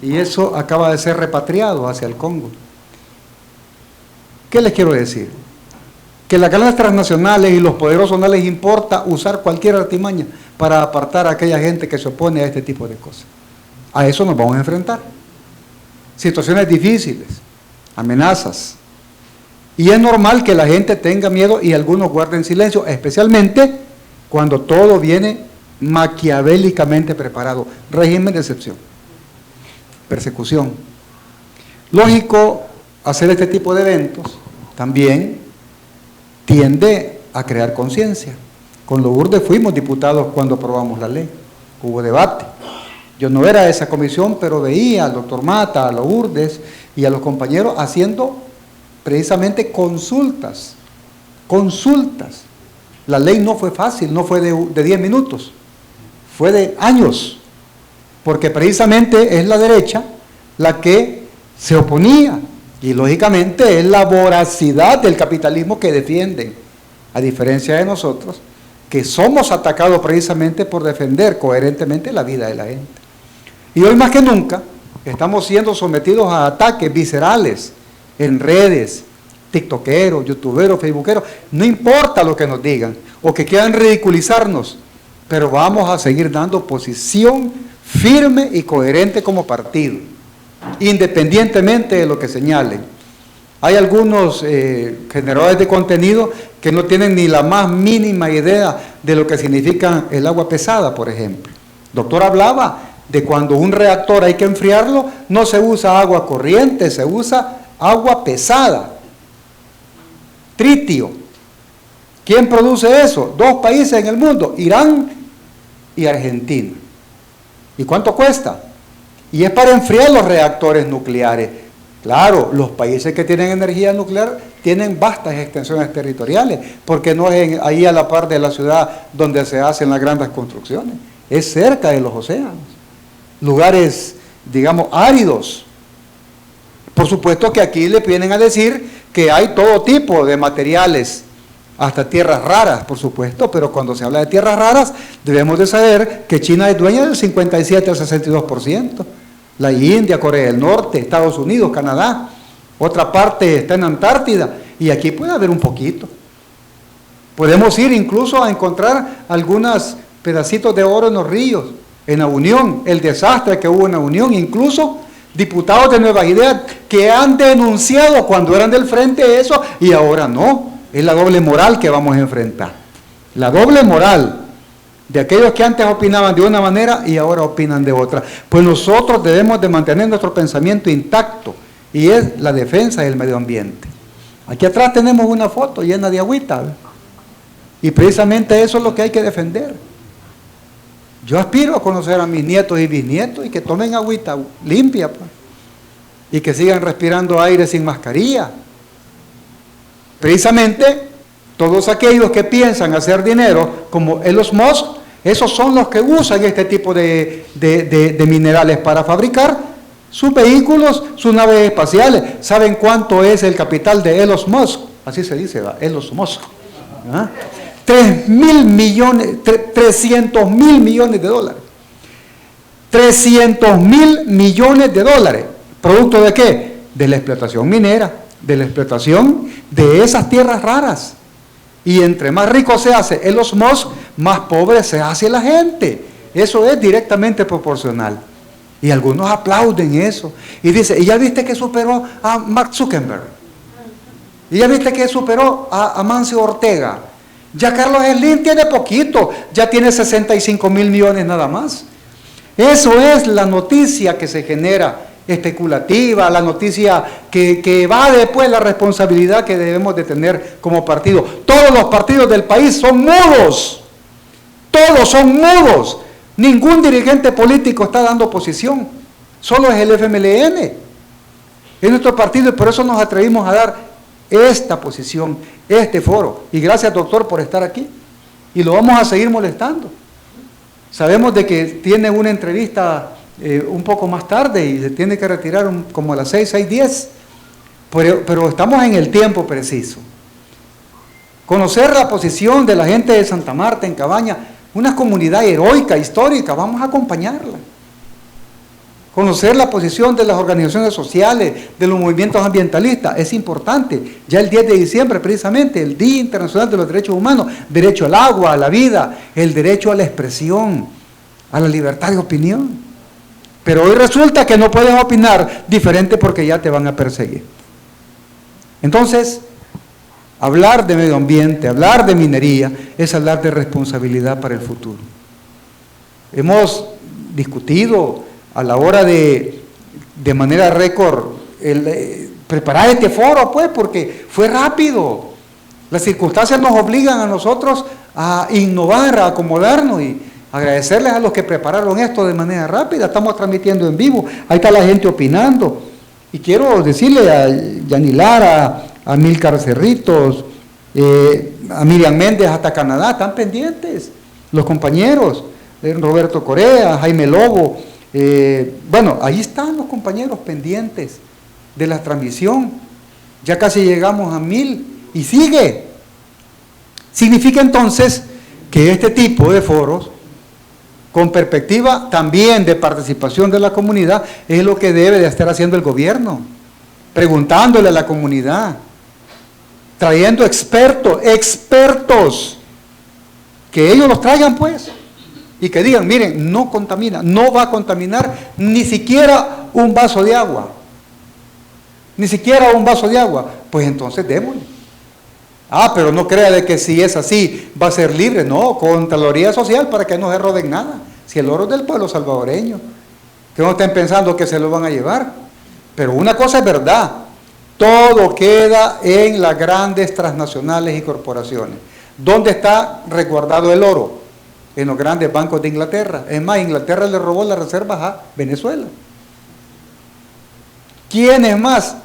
y eso acaba de ser repatriado hacia el Congo. ¿Qué les quiero decir? Que las grandes transnacionales y los poderosos no les importa usar cualquier artimaña para apartar a aquella gente que se opone a este tipo de cosas. A eso nos vamos a enfrentar. Situaciones difíciles, amenazas. Y es normal que la gente tenga miedo y algunos guarden silencio, especialmente cuando todo viene maquiavélicamente preparado. Régimen de excepción, persecución. Lógico, hacer este tipo de eventos también tiende a crear conciencia. Con Lourdes fuimos diputados cuando aprobamos la ley, hubo debate. Yo no era de esa comisión, pero veía al doctor Mata, a Lourdes y a los compañeros haciendo precisamente consultas. La ley no fue fácil, no fue de 10 minutos, fue de años, porque precisamente es la derecha la que se oponía. Y lógicamente es la voracidad del capitalismo que defienden, a diferencia de nosotros, que somos atacados precisamente por defender coherentemente la vida de la gente. Y hoy más que nunca estamos siendo sometidos a ataques viscerales en redes, tiktokeros, youtuberos, facebookeros, no importa lo que nos digan, o que quieran ridiculizarnos, pero vamos a seguir dando posición firme y coherente como partido, independientemente de lo que señalen. Hay algunos generadores de contenido que no tienen ni la más mínima idea de lo que significa el agua pesada, por ejemplo. El doctor hablaba de cuando un reactor hay que enfriarlo, no se usa agua corriente, se usa agua pesada, tritio. ¿Quién produce eso? 2 países en el mundo, Irán y Argentina. ¿Y cuánto cuesta? Y es para enfriar los reactores nucleares. Claro, los países que tienen energía nuclear tienen vastas extensiones territoriales, porque no es ahí a la par de la ciudad donde se hacen las grandes construcciones, es cerca de los océanos, lugares, digamos, áridos. Por supuesto que aquí le vienen a decir que hay todo tipo de materiales, hasta tierras raras, por supuesto, pero cuando se habla de tierras raras, debemos de saber que China es dueña del 57 al 62%, la India, Corea del Norte, Estados Unidos, Canadá, otra parte está en Antártida, y aquí puede haber un poquito. Podemos ir incluso a encontrar algunos pedacitos de oro en los ríos, en la Unión, el desastre que hubo en la Unión, incluso diputados de Nuevas Ideas que han denunciado cuando eran del frente eso y ahora no. Es la doble moral que vamos a enfrentar. La doble moral de aquellos que antes opinaban de una manera y ahora opinan de otra. Pues nosotros debemos de mantener nuestro pensamiento intacto y es la defensa del medio ambiente. Aquí atrás tenemos una foto llena de agüita, ¿verdad? Y precisamente eso es lo que hay que defender. Yo aspiro a conocer a mis nietos y bisnietos y que tomen agüita limpia, pues, y que sigan respirando aire sin mascarilla. Precisamente, todos aquellos que piensan hacer dinero, como Elon Musk, esos son los que usan este tipo de minerales para fabricar sus vehículos, sus naves espaciales. ¿Saben cuánto es el capital de Elon Musk? Así se dice, ¿va? Elon Musk. ¿Ah? 300 mil millones de dólares. 300 mil millones de dólares. ¿Producto de qué? De la explotación minera, de la explotación de esas tierras raras. Y entre más rico se hace Elon Musk, más pobre se hace la gente. Eso es directamente proporcional. Y algunos aplauden eso. Y dicen, ¿y ya viste que superó a Mark Zuckerberg? ¿Y ya viste que superó a Amancio Ortega? Ya Carlos Slim tiene poquito, ya tiene 65 mil millones nada más. Eso es la noticia que se genera especulativa, la noticia que va después la responsabilidad que debemos de tener como partido. Todos los partidos del país son mudos, todos son mudos, ningún dirigente político está dando posición, solo es el FMLN, es nuestro partido y por eso nos atrevimos a dar esta posición, este foro, y gracias doctor por estar aquí, y lo vamos a seguir molestando. Sabemos de que tiene una entrevista un poco más tarde y se tiene que retirar como a las 6:10, pero estamos en el tiempo preciso. Conocer la posición de la gente de Santa Marta, en Cabaña, una comunidad heroica, histórica, vamos a acompañarla. Conocer la posición de las organizaciones sociales, de los movimientos ambientalistas, es importante. Ya el 10 de diciembre, precisamente, el Día Internacional de los Derechos Humanos, derecho al agua, a la vida, el derecho a la expresión, a la libertad de opinión. Pero hoy resulta que no puedes opinar diferente porque ya te van a perseguir. Entonces, hablar de medio ambiente, hablar de minería, es hablar de responsabilidad para el futuro. Hemos discutido a la hora de manera récord, preparar este foro, pues, porque fue rápido. Las circunstancias nos obligan a nosotros a innovar, a acomodarnos y agradecerles a los que prepararon esto de manera rápida. Estamos transmitiendo en vivo, ahí está la gente opinando. Y quiero decirle a Yani Lara, a Milcar Cerritos, a Miriam Méndez hasta Canadá, están pendientes los compañeros, Roberto Corea, Jaime Lobo, bueno, ahí están los compañeros pendientes de la transmisión. Ya casi llegamos a 1000 y sigue. Significa entonces que este tipo de foros, con perspectiva también de participación de la comunidad, es lo que debe de estar haciendo el gobierno, preguntándole a la comunidad, trayendo expertos, que ellos los traigan pues, y que digan, miren, no contamina, no va a contaminar ni siquiera un vaso de agua, pues entonces démosle. Pero no crea de que si es así va a ser libre, no, Contraloría Social para que no se roben nada, si el oro es del pueblo salvadoreño, que no estén pensando que se lo van a llevar. Pero una cosa es verdad, todo queda en las grandes transnacionales y corporaciones. ¿Dónde está resguardado el oro? En los grandes bancos de Inglaterra. Es más, Inglaterra le robó las reservas a Venezuela. ¿Quiénes más?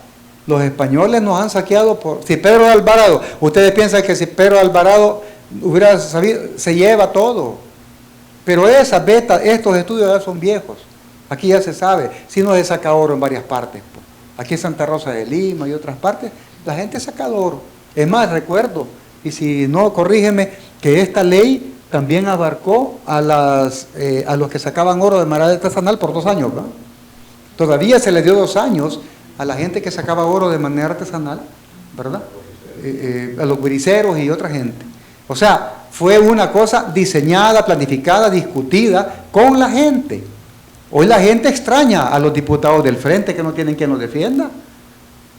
Los españoles nos han saqueado si Pedro de Alvarado, ustedes piensan que si Pedro de Alvarado hubiera sabido, se lleva todo. Pero estos estudios ya son viejos. Aquí ya se sabe, si no se saca oro en varias partes. Aquí en Santa Rosa de Lima y otras partes, la gente saca oro. Es más, recuerdo, y si no, corrígeme, que esta ley también abarcó a los que sacaban oro de manera artesanal por 2 años, ¿verdad? Todavía se le dio 2 años a la gente que sacaba oro de manera artesanal, ¿verdad? A los briceros y otra gente. O sea, fue una cosa diseñada, planificada, discutida con la gente. Hoy la gente extraña a los diputados del Frente que no tienen quien los defienda.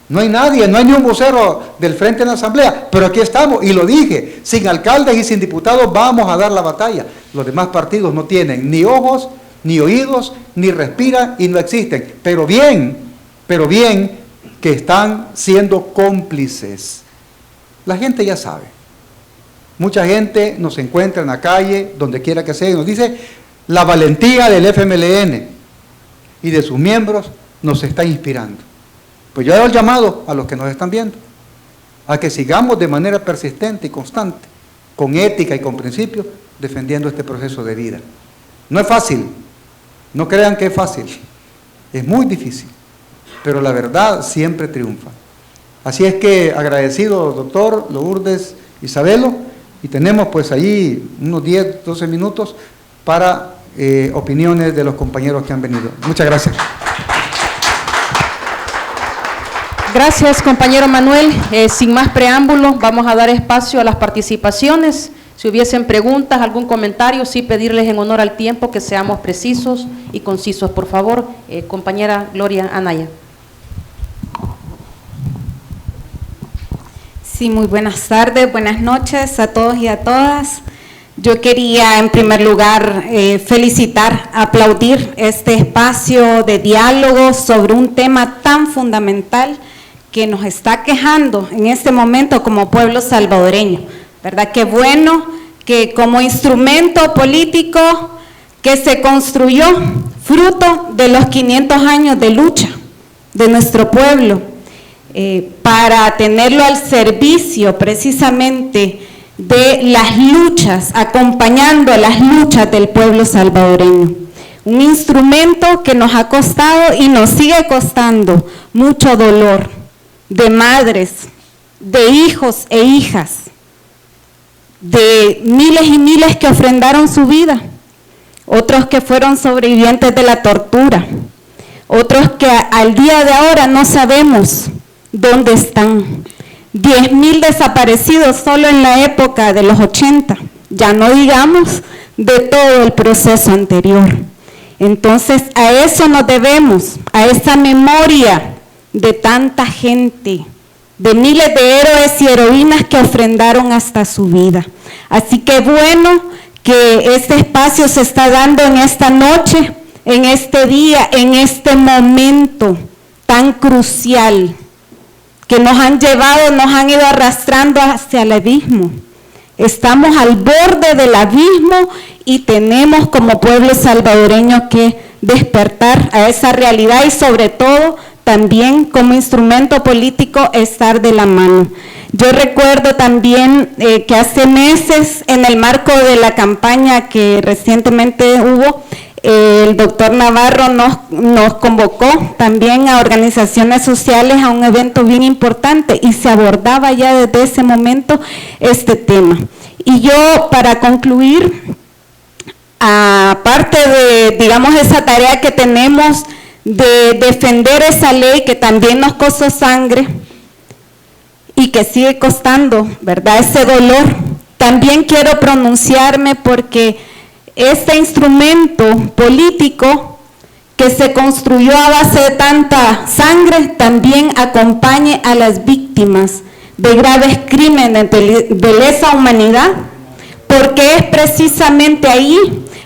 No hay nadie, no hay ni un vocero del Frente en la Asamblea, pero aquí estamos, y lo dije, sin alcaldes y sin diputados vamos a dar la batalla. Los demás partidos no tienen ni ojos, ni oídos, ni respiran y no existen. Pero bien que están siendo cómplices. La gente ya sabe. Mucha gente nos encuentra en la calle, donde quiera que sea, y nos dice, la valentía del FMLN y de sus miembros nos está inspirando. Pues yo hago el llamado a los que nos están viendo, a que sigamos de manera persistente y constante, con ética y con principios, defendiendo este proceso de vida. No es fácil, no crean que es fácil, es muy difícil, pero la verdad siempre triunfa. Así es que agradecido, doctor Lourdes Isabelo, y tenemos pues ahí unos 10, 12 minutos para opiniones de los compañeros que han venido. Muchas gracias. Gracias, compañero Manuel. Sin más preámbulos, vamos a dar espacio a las participaciones. Si hubiesen preguntas, algún comentario, sí pedirles en honor al tiempo que seamos precisos y concisos. Por favor, compañera Gloria Anaya. Sí, muy buenas tardes, buenas noches a todos y a todas. Yo quería en primer lugar felicitar, aplaudir este espacio de diálogo sobre un tema tan fundamental que nos está quejando en este momento como pueblo salvadoreño, ¿verdad? Qué bueno que como instrumento político que se construyó fruto de los 500 años de lucha de nuestro pueblo, para tenerlo al servicio precisamente de las luchas, acompañando a las luchas del pueblo salvadoreño. Un instrumento que nos ha costado y nos sigue costando mucho dolor de madres, de hijos e hijas, de miles y miles que ofrendaron su vida, otros que fueron sobrevivientes de la tortura, otros que al día de ahora no sabemos dónde están. 10,000 desaparecidos solo en la época de los 80, ya no digamos de todo el proceso anterior. Entonces a eso nos debemos, a esa memoria de tanta gente, de miles de héroes y heroínas que ofrendaron hasta su vida. Así que bueno que este espacio se está dando en esta noche, en este día, en este momento tan crucial, que nos han llevado, nos han ido arrastrando hacia el abismo. Estamos al borde del abismo y tenemos como pueblo salvadoreño que despertar a esa realidad y sobre todo también como instrumento político estar de la mano. Yo recuerdo también que hace meses en el marco de la campaña que recientemente hubo, el doctor Navarro nos convocó también a organizaciones sociales a un evento bien importante y se abordaba ya desde ese momento este tema. Y yo, para concluir, aparte de, digamos, esa tarea que tenemos de defender esa ley que también nos costó sangre y que sigue costando, ¿verdad?, ese dolor. También quiero pronunciarme porque este instrumento político que se construyó a base de tanta sangre también acompañe a las víctimas de graves crímenes de lesa humanidad, porque es precisamente ahí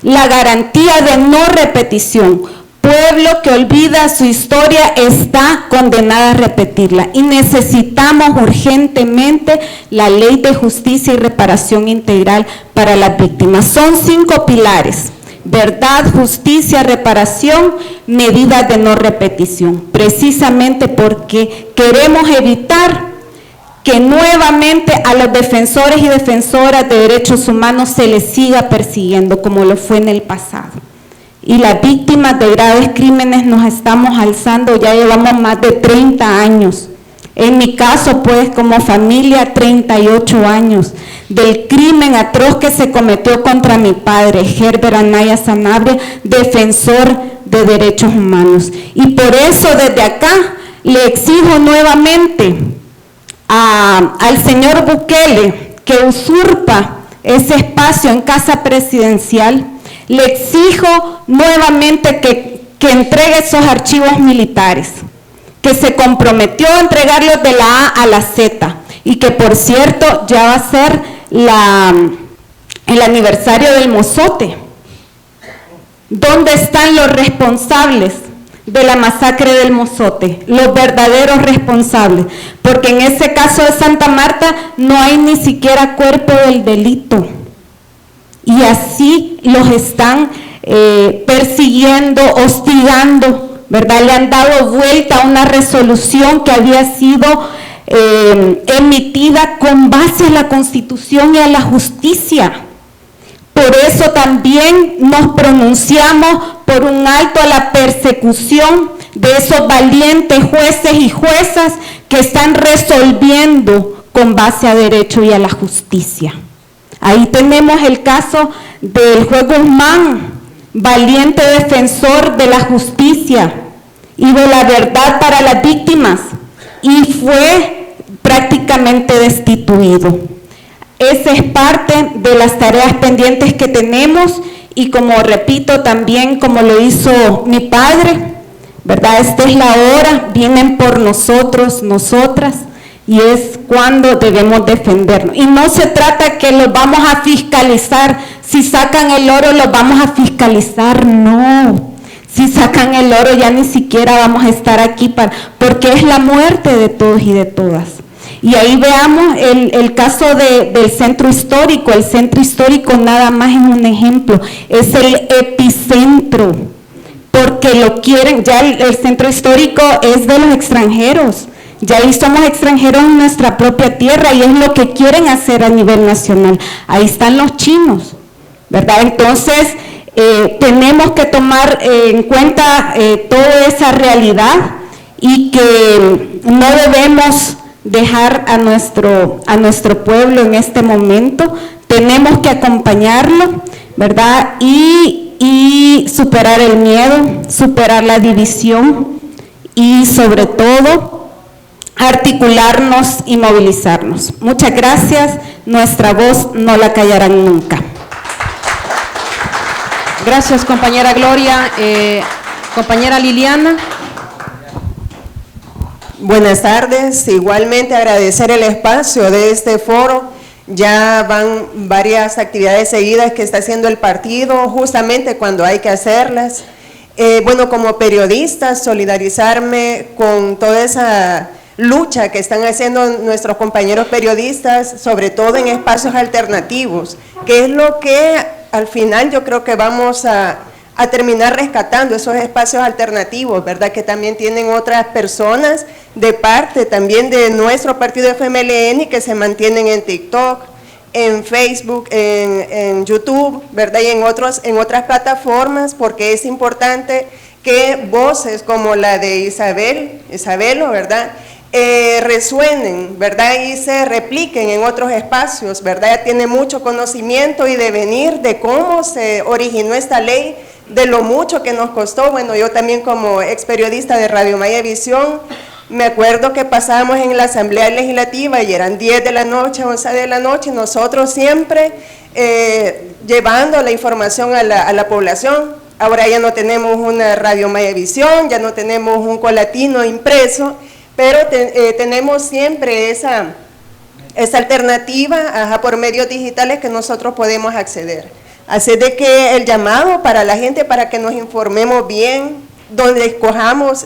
la garantía de no repetición. Pueblo que olvida su historia está condenado a repetirla y necesitamos urgentemente la ley de justicia y reparación integral para las víctimas. Son 5 pilares: verdad, justicia, reparación, medidas de no repetición, precisamente porque queremos evitar que nuevamente a los defensores y defensoras de derechos humanos se les siga persiguiendo como lo fue en el pasado. Y las víctimas de graves crímenes nos estamos alzando, ya llevamos más de 30 años. En mi caso, pues, como familia, 38 años del crimen atroz que se cometió contra mi padre, Herbert Anaya Sanabria, defensor de derechos humanos. Y por eso desde acá le exijo nuevamente al señor Bukele, que usurpa ese espacio en Casa Presidencial, le exijo nuevamente que entregue esos archivos militares, que se comprometió a entregarlos de la A a la Z, y que por cierto ya va a ser el aniversario del Mozote. ¿Dónde están los responsables de la masacre del Mozote? Los verdaderos responsables, porque en ese caso de Santa Marta no hay ni siquiera cuerpo del delito. Y así los están persiguiendo, hostigando, ¿verdad? Le han dado vuelta a una resolución que había sido emitida con base en la Constitución y a la justicia. Por eso también nos pronunciamos por un alto a la persecución de esos valientes jueces y juezas que están resolviendo con base a derecho y a la justicia. Ahí tenemos el caso del juez Guzmán, valiente defensor de la justicia y de la verdad para las víctimas, y fue prácticamente destituido. Esa es parte de las tareas pendientes que tenemos, y como repito también, como lo hizo mi padre, ¿verdad? Esta es la hora, vienen por nosotros, nosotras, y es cuando debemos defendernos. Y no se trata que los vamos a fiscalizar, si sacan el oro los vamos a fiscalizar, no. Si sacan el oro ya ni siquiera vamos a estar aquí, porque es la muerte de todos y de todas. Y ahí veamos el caso del centro histórico. El centro histórico nada más es un ejemplo, es el epicentro, porque lo quieren, ya el centro histórico es de los extranjeros, ya ahí somos extranjeros en nuestra propia tierra, y es lo que quieren hacer a nivel nacional. Ahí están los chinos, ¿verdad? Entonces, tenemos que tomar en cuenta toda esa realidad, y que no debemos dejar a nuestro pueblo en este momento. Tenemos que acompañarlo, ¿verdad? Y superar el miedo, superar la división, y sobre todo articularnos y movilizarnos. Muchas gracias, nuestra voz no la callarán nunca. Gracias, compañera Gloria. Compañera Liliana. Buenas tardes, igualmente agradecer el espacio de este foro. Ya van varias actividades seguidas que está haciendo el partido, justamente cuando hay que hacerlas. Bueno, como periodista, solidarizarme con toda esa lucha que están haciendo nuestros compañeros periodistas, sobre todo en espacios alternativos, que es lo que al final yo creo que vamos a terminar rescatando, esos espacios alternativos, ¿verdad? Que también tienen otras personas de parte también de nuestro partido FMLN, y que se mantienen en TikTok, en Facebook, en YouTube, ¿verdad? Y en otras plataformas, porque es importante que voces como la de Isabelo, ¿verdad? Resuenen, ¿verdad? Y se repliquen en otros espacios, ¿verdad? Ella tiene mucho conocimiento y devenir de cómo se originó esta ley, de lo mucho que nos costó. Bueno, yo también como ex periodista de Radio Maya Visión, Me acuerdo que pasábamos en la Asamblea Legislativa y eran 10 de la noche, 11 de la noche, nosotros siempre llevando la información a la población. Ahora ya no tenemos una Radio Mayavisión, ya no tenemos un colatino impreso, pero tenemos siempre esa alternativa por medios digitales que nosotros podemos acceder. Así de que el llamado para la gente para que nos informemos bien, donde escojamos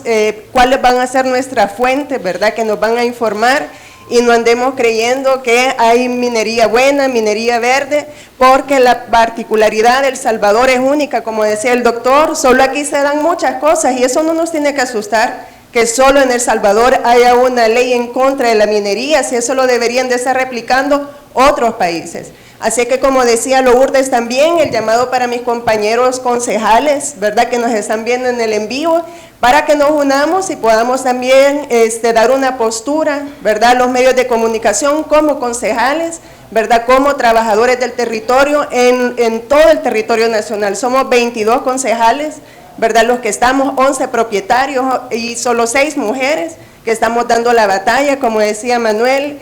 cuáles van a ser nuestras fuentes, ¿verdad?, que nos van a informar, y no andemos creyendo que hay minería buena, minería verde, porque la particularidad de El Salvador es única, como decía el doctor, solo aquí se dan muchas cosas y eso no nos tiene que asustar, que solo en El Salvador haya una ley en contra de la minería, si eso lo deberían de estar replicando otros países. Así que, como decía Lourdes también, el llamado para mis compañeros concejales, ¿verdad?, que nos están viendo en el en vivo, para que nos unamos y podamos también dar una postura, ¿verdad?, los medios de comunicación como concejales, ¿verdad?, como trabajadores del territorio en todo el territorio nacional. Somos 22 concejales, ¿verdad?, los que estamos, 11 propietarios y solo 6 mujeres que estamos dando la batalla, como decía Manuel,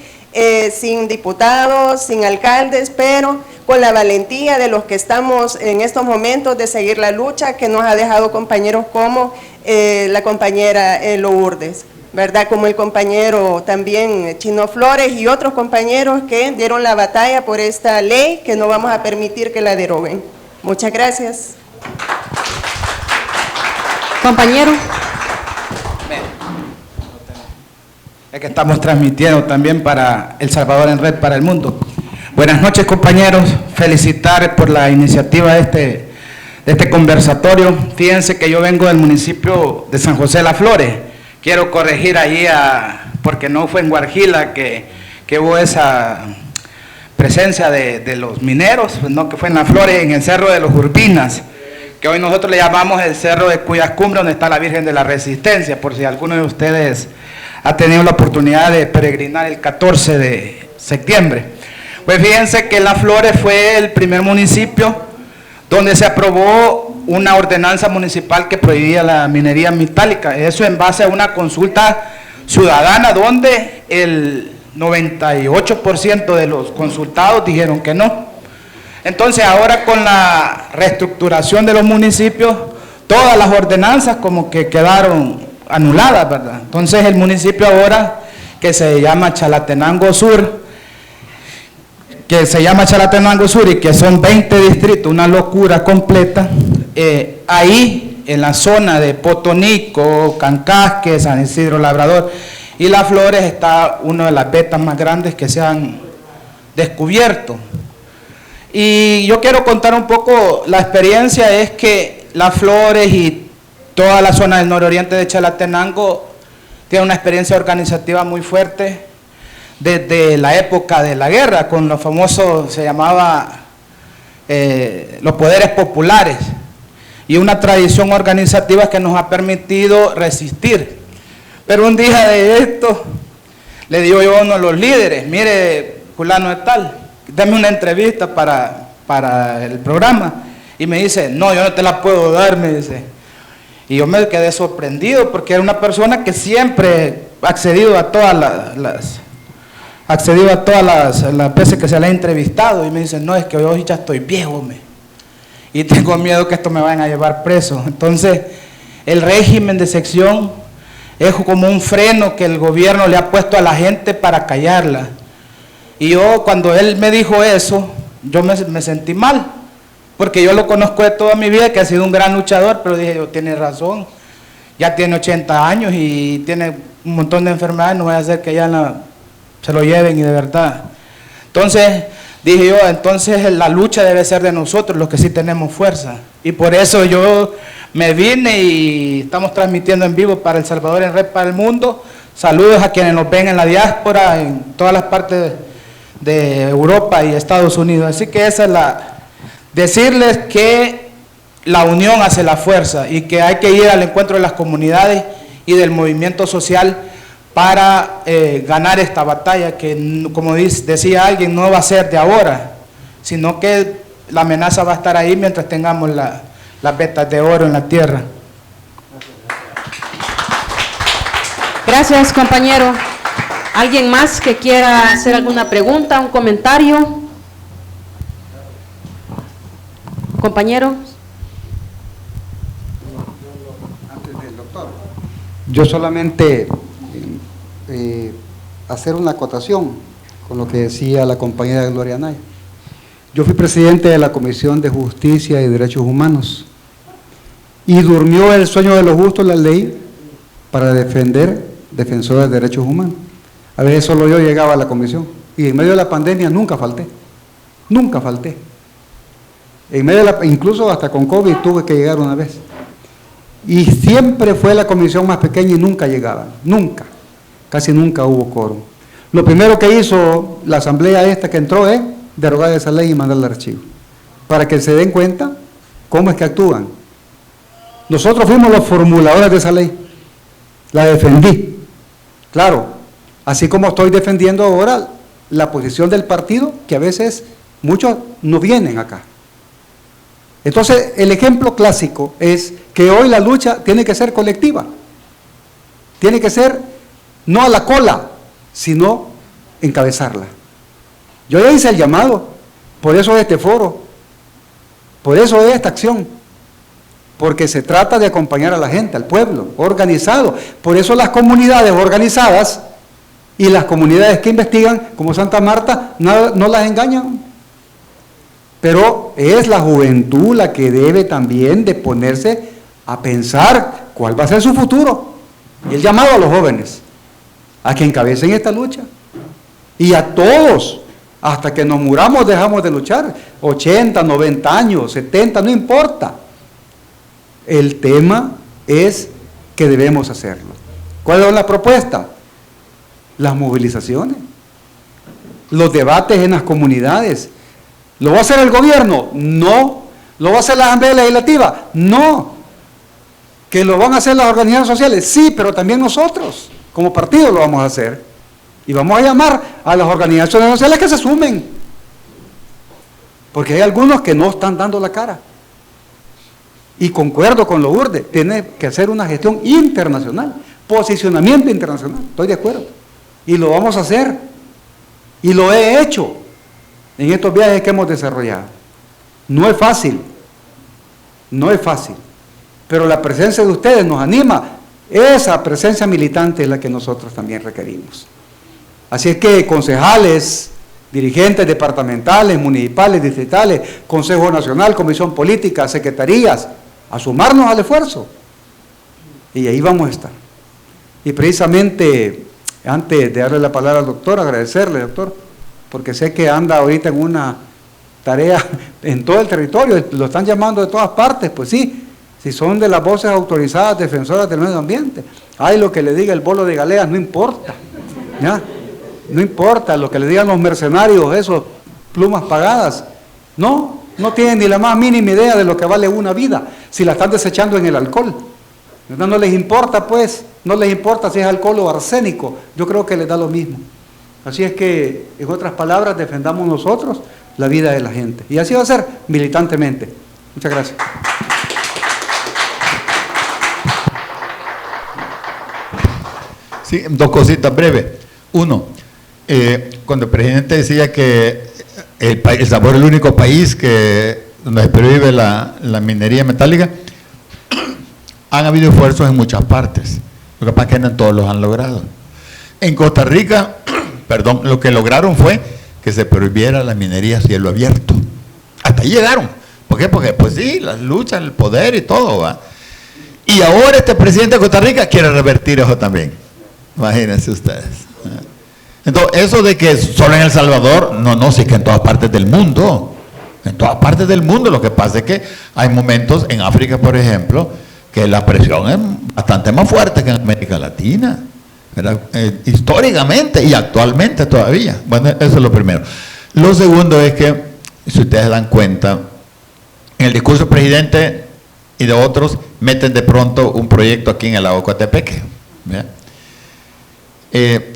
sin diputados, sin alcaldes, pero con la valentía de los que estamos en estos momentos de seguir la lucha que nos ha dejado compañeros como la compañera Lourdes, ¿verdad?, como el compañero también Chino Flores y otros compañeros que dieron la batalla por esta ley que no vamos a permitir que la deroguen. Muchas gracias. Compañero. Es que estamos transmitiendo también para El Salvador en Red para el Mundo. Buenas noches, compañeros. Felicitar por la iniciativa de este conversatorio. Fíjense que yo vengo del municipio de San José de las Flores. Quiero corregir ahí, porque no fue en Guarjila que hubo esa presencia de los mineros, no, que fue en Las Flores, en el Cerro de los Urbinas, que hoy nosotros le llamamos el Cerro de Cuyas Cumbres, donde está la Virgen de la Resistencia, por si alguno de ustedes ha tenido la oportunidad de peregrinar el 14 de septiembre. Pues fíjense que Las Flores fue el primer municipio donde se aprobó una ordenanza municipal que prohibía la minería metálica. Eso en base a una consulta ciudadana donde el 98% de los consultados dijeron que no. Entonces ahora con la reestructuración de los municipios, todas las ordenanzas como que quedaron anuladas, ¿verdad? Entonces el municipio ahora, que se llama Chalatenango Sur, y que son 20 distritos, una locura completa, ahí en la zona de Potonico, Cancasque, San Isidro Labrador y Las Flores está una de las vetas más grandes que se han descubierto. Y yo quiero contar un poco la experiencia, es que Las Flores y toda la zona del nororiente de Chalatenango tiene una experiencia organizativa muy fuerte desde la época de la guerra, con los famosos, se llamaba los poderes populares, y una tradición organizativa que nos ha permitido resistir. Pero un día de esto, le digo yo a uno de los líderes, mire, fulano de tal, dame una entrevista para el programa, y me dice, no, yo no te la puedo dar, me dice. Y yo me quedé sorprendido porque era una persona que siempre ha accedido a todas las veces que se le ha entrevistado, y me dice, no, es que hoy ya estoy viejo, y tengo miedo que esto me vayan a llevar preso. Entonces, el régimen de sección es como un freno que el gobierno le ha puesto a la gente para callarla. Y yo, cuando él me dijo eso, yo me sentí mal, porque yo lo conozco de toda mi vida, que ha sido un gran luchador, pero dije yo, tiene razón, ya tiene 80 años y tiene un montón de enfermedades, no voy a hacer que ya se lo lleven, y de verdad. Entonces, dije yo, entonces la lucha debe ser de nosotros, los que sí tenemos fuerza. Y por eso yo me vine y estamos transmitiendo en vivo para El Salvador en Red para el Mundo. Saludos a quienes nos ven en la diáspora, en todas las partes de Europa y Estados Unidos. Así que esa es decirles que la unión hace la fuerza y que hay que ir al encuentro de las comunidades y del movimiento social para ganar esta batalla que, como decía alguien, no va a ser de ahora, sino que la amenaza va a estar ahí mientras tengamos las vetas de oro en la tierra. Gracias, compañero. ¿Alguien más que quiera hacer alguna pregunta, un comentario? Compañero. Antes del doctor, yo solamente hacer una acotación con lo que decía la compañera Gloria Anaya. Yo fui presidente de la Comisión de Justicia y Derechos Humanos y durmió el sueño de los justos la ley para defender defensores de derechos humanos. A veces solo yo llegaba a la comisión y en medio de la pandemia nunca falté. En medio de incluso hasta con COVID tuve que llegar una vez. Y siempre fue la comisión más pequeña y nunca llegaban, casi nunca hubo quórum. Lo primero que hizo la asamblea esta que entró es derogar esa ley y mandarla al archivo, para que se den cuenta cómo es que actúan. Nosotros fuimos los formuladores de esa ley, la defendí, claro, así como estoy defendiendo ahora la posición del partido, que a veces muchos no vienen acá. Entonces, el ejemplo clásico es que hoy la lucha tiene que ser colectiva, tiene que ser no a la cola, sino encabezarla. Yo ya hice el llamado, por eso es este foro, por eso es esta acción, porque se trata de acompañar a la gente, al pueblo, organizado. Por eso las comunidades organizadas y las comunidades que investigan, como Santa Marta, no las engañan. Pero es la juventud la que debe también de ponerse a pensar cuál va a ser su futuro. Y el llamado a los jóvenes, a que encabecen esta lucha. Y a todos, hasta que nos muramos dejamos de luchar, 80, 90 años, 70, no importa. El tema es que debemos hacerlo. ¿Cuál es la propuesta? Las movilizaciones, los debates en las comunidades. ¿Lo va a hacer el gobierno? No. ¿Lo va a hacer la Asamblea Legislativa? No. ¿Que lo van a hacer las organizaciones sociales? Sí, pero también nosotros, como partido, lo vamos a hacer. Y vamos a llamar a las organizaciones sociales que se sumen. Porque hay algunos que no están dando la cara. Y concuerdo con Lourdes, tiene que hacer una gestión internacional, posicionamiento internacional, estoy de acuerdo. Y lo vamos a hacer. Y lo he hecho en estos viajes que hemos desarrollado. No es fácil, pero la presencia de ustedes nos anima. Esa presencia militante es la que nosotros también requerimos. Así es que concejales, dirigentes departamentales, municipales, distritales, Consejo Nacional, Comisión Política, secretarías, a sumarnos al esfuerzo. Y ahí vamos a estar. Y precisamente, antes de darle la palabra al doctor, agradecerle, doctor, porque sé que anda ahorita en una tarea en todo el territorio, lo están llamando de todas partes, pues sí, si son de las voces autorizadas defensoras del medio ambiente. Ay, lo que le diga el bolo de Galeas, no importa, ¿ya? No importa lo que le digan los mercenarios, esos plumas pagadas, no tienen ni la más mínima idea de lo que vale una vida, si la están desechando en el alcohol. No les importa, pues, no les importa si es alcohol o arsénico, yo creo que les da lo mismo. Así es que, en otras palabras, defendamos nosotros la vida de la gente. Y así va a ser, militantemente. Muchas gracias. Sí, dos cositas breves. Uno, cuando el presidente decía que El Salvador es el único país donde se prohíbe la minería metálica, han habido esfuerzos en muchas partes. Lo que pasa es que no todos los han logrado. En Costa Rica, lo que lograron fue que se prohibiera la minería a cielo abierto. Hasta ahí llegaron. ¿Por qué? Porque, pues sí, las luchas, el poder y todo, ¿va? Y ahora este presidente de Costa Rica quiere revertir eso también. Imagínense ustedes. Entonces, eso de que solo en El Salvador, no, sí que en todas partes del mundo. En todas partes del mundo. Lo que pasa es que hay momentos, en África, por ejemplo, que la presión es bastante más fuerte que en América Latina. Históricamente y actualmente todavía. Bueno, eso es lo primero. Lo segundo es que, si ustedes se dan cuenta, en el discurso del presidente y de otros, meten de pronto un proyecto aquí en el lago Coatepeque.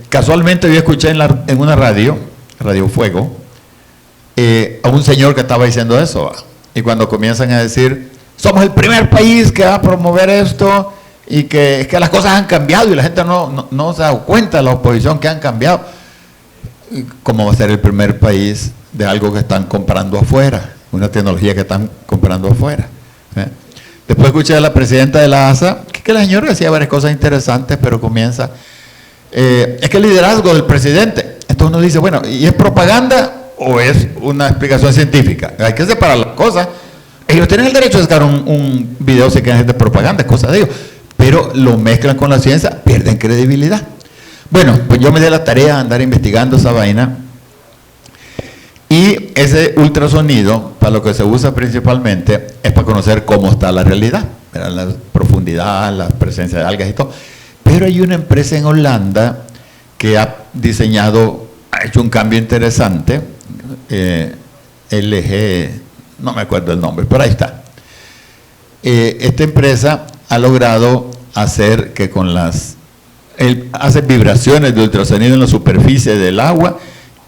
Casualmente yo escuché en una Radio Fuego, a un señor que estaba diciendo eso, y cuando comienzan a decir, somos el primer país que va a promover esto, y que es que las cosas han cambiado y la gente no se ha dado cuenta de la oposición que han cambiado. ¿Cómo va a ser el primer país de algo que están comprando afuera? Una tecnología que están comprando afuera. Después escuché a la presidenta de la ASA, que la señora decía varias cosas interesantes, pero comienza, es que el liderazgo del presidente, entonces uno dice, bueno, ¿y es propaganda o es una explicación científica? Hay que separar las cosas. Ellos tienen el derecho de sacar un video si quieren de propaganda, es cosa de ellos, pero lo mezclan con la ciencia, pierden credibilidad. Bueno, pues yo me di la tarea de andar investigando esa vaina, y ese ultrasonido, para lo que se usa principalmente, es para conocer cómo está la realidad, ¿verdad? La profundidad, la presencia de algas y todo. Pero hay una empresa en Holanda que ha diseñado, ha hecho un cambio interesante, LG, no me acuerdo el nombre, pero ahí está. Esta empresa ha logrado hacer que con él hace vibraciones de ultrasonido en la superficie del agua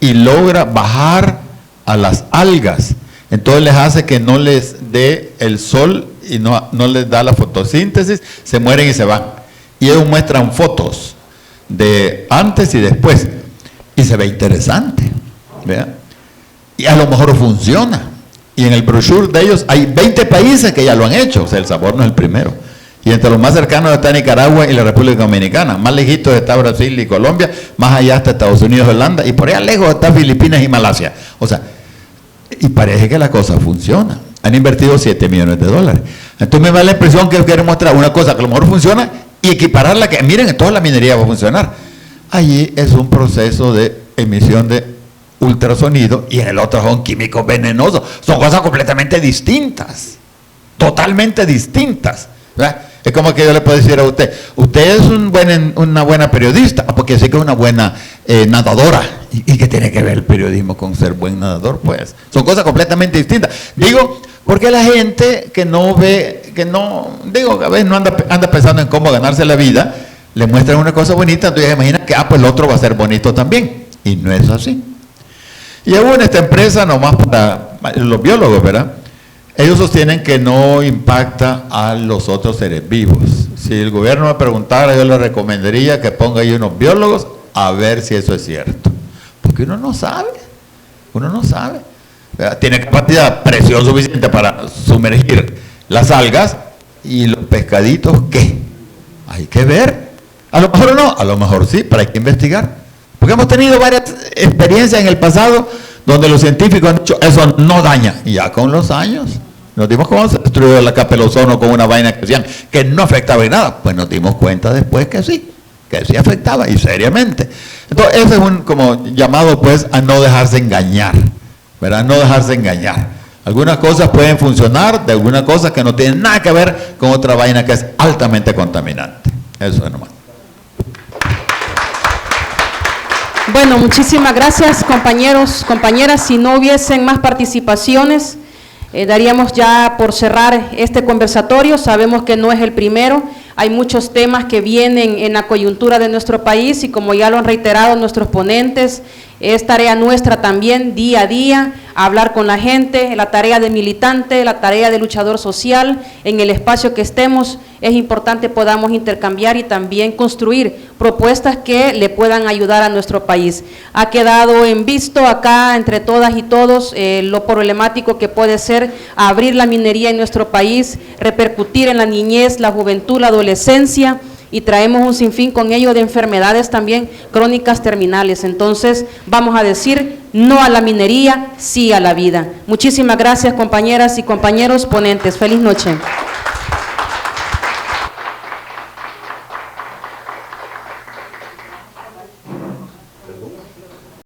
y logra bajar a las algas. Entonces les hace que no les dé el sol y no les da la fotosíntesis, se mueren y se van. Y ellos muestran fotos de antes y después y se ve interesante, ¿verdad? Y a lo mejor funciona. Y en el brochure de ellos hay 20 países que ya lo han hecho, o sea, El Sabor no es el primero. Y entre los más cercanos está Nicaragua y la República Dominicana. Más lejitos está Brasil y Colombia, más allá está Estados Unidos y Holanda, y por allá lejos está Filipinas y Malasia. O sea, y parece que la cosa funciona. Han invertido $7 millones. Entonces me da la impresión que quieren mostrar una cosa que a lo mejor funciona y equipararla, que miren, en toda la minería va a funcionar. Allí es un proceso de emisión de ultrasonido y en el otro son químicos venenosos. Son cosas completamente distintas, totalmente distintas, ¿verdad? Es como que yo le puedo decir a usted, usted es una buena periodista, porque sé que es una buena nadadora. ¿Y qué tiene que ver el periodismo con ser buen nadador? Pues son cosas completamente distintas. Digo, porque la gente que no ve, que a veces no anda pensando en cómo ganarse la vida, le muestran una cosa bonita, entonces imagina que pues el otro va a ser bonito también. Y no es así. Y aún esta empresa, nomás para los biólogos, ¿verdad? Ellos sostienen que no impacta a los otros seres vivos. Si el gobierno me preguntara, yo le recomendaría que ponga ahí unos biólogos a ver si eso es cierto. Porque uno no sabe. Tiene capacidad, presión suficiente para sumergir las algas y los pescaditos, ¿qué? Hay que ver. A lo mejor no, a lo mejor sí, pero hay que investigar. Porque hemos tenido varias experiencias en el pasado donde los científicos han dicho, eso no daña. Y ya con los años, nos dimos cómo se destruyó la capa del ozono con una vaina que decían que no afectaba en nada. Pues nos dimos cuenta después que sí afectaba, y seriamente. Entonces, ese es un como llamado pues a no dejarse engañar, ¿verdad? No dejarse engañar. Algunas cosas pueden funcionar, de algunas cosas que no tienen nada que ver con otra vaina que es altamente contaminante. Eso es nomás. Bueno, muchísimas gracias, compañeros, compañeras. Si no hubiesen más participaciones, daríamos ya por cerrar este conversatorio. Sabemos que no es el primero, hay muchos temas que vienen en la coyuntura de nuestro país y como ya lo han reiterado nuestros ponentes, es tarea nuestra también día a día hablar con la gente, la tarea de militante, la tarea de luchador social, en el espacio que estemos, es importante podamos intercambiar y también construir propuestas que le puedan ayudar a nuestro país. Ha quedado en visto acá entre todas y todos lo problemático que puede ser abrir la minería en nuestro país, repercutir en la niñez, la juventud, la adolescencia, y traemos un sinfín con ello de enfermedades también crónicas terminales. Entonces vamos a decir no a la minería, sí a la vida. Muchísimas gracias, compañeras y compañeros ponentes. Feliz noche.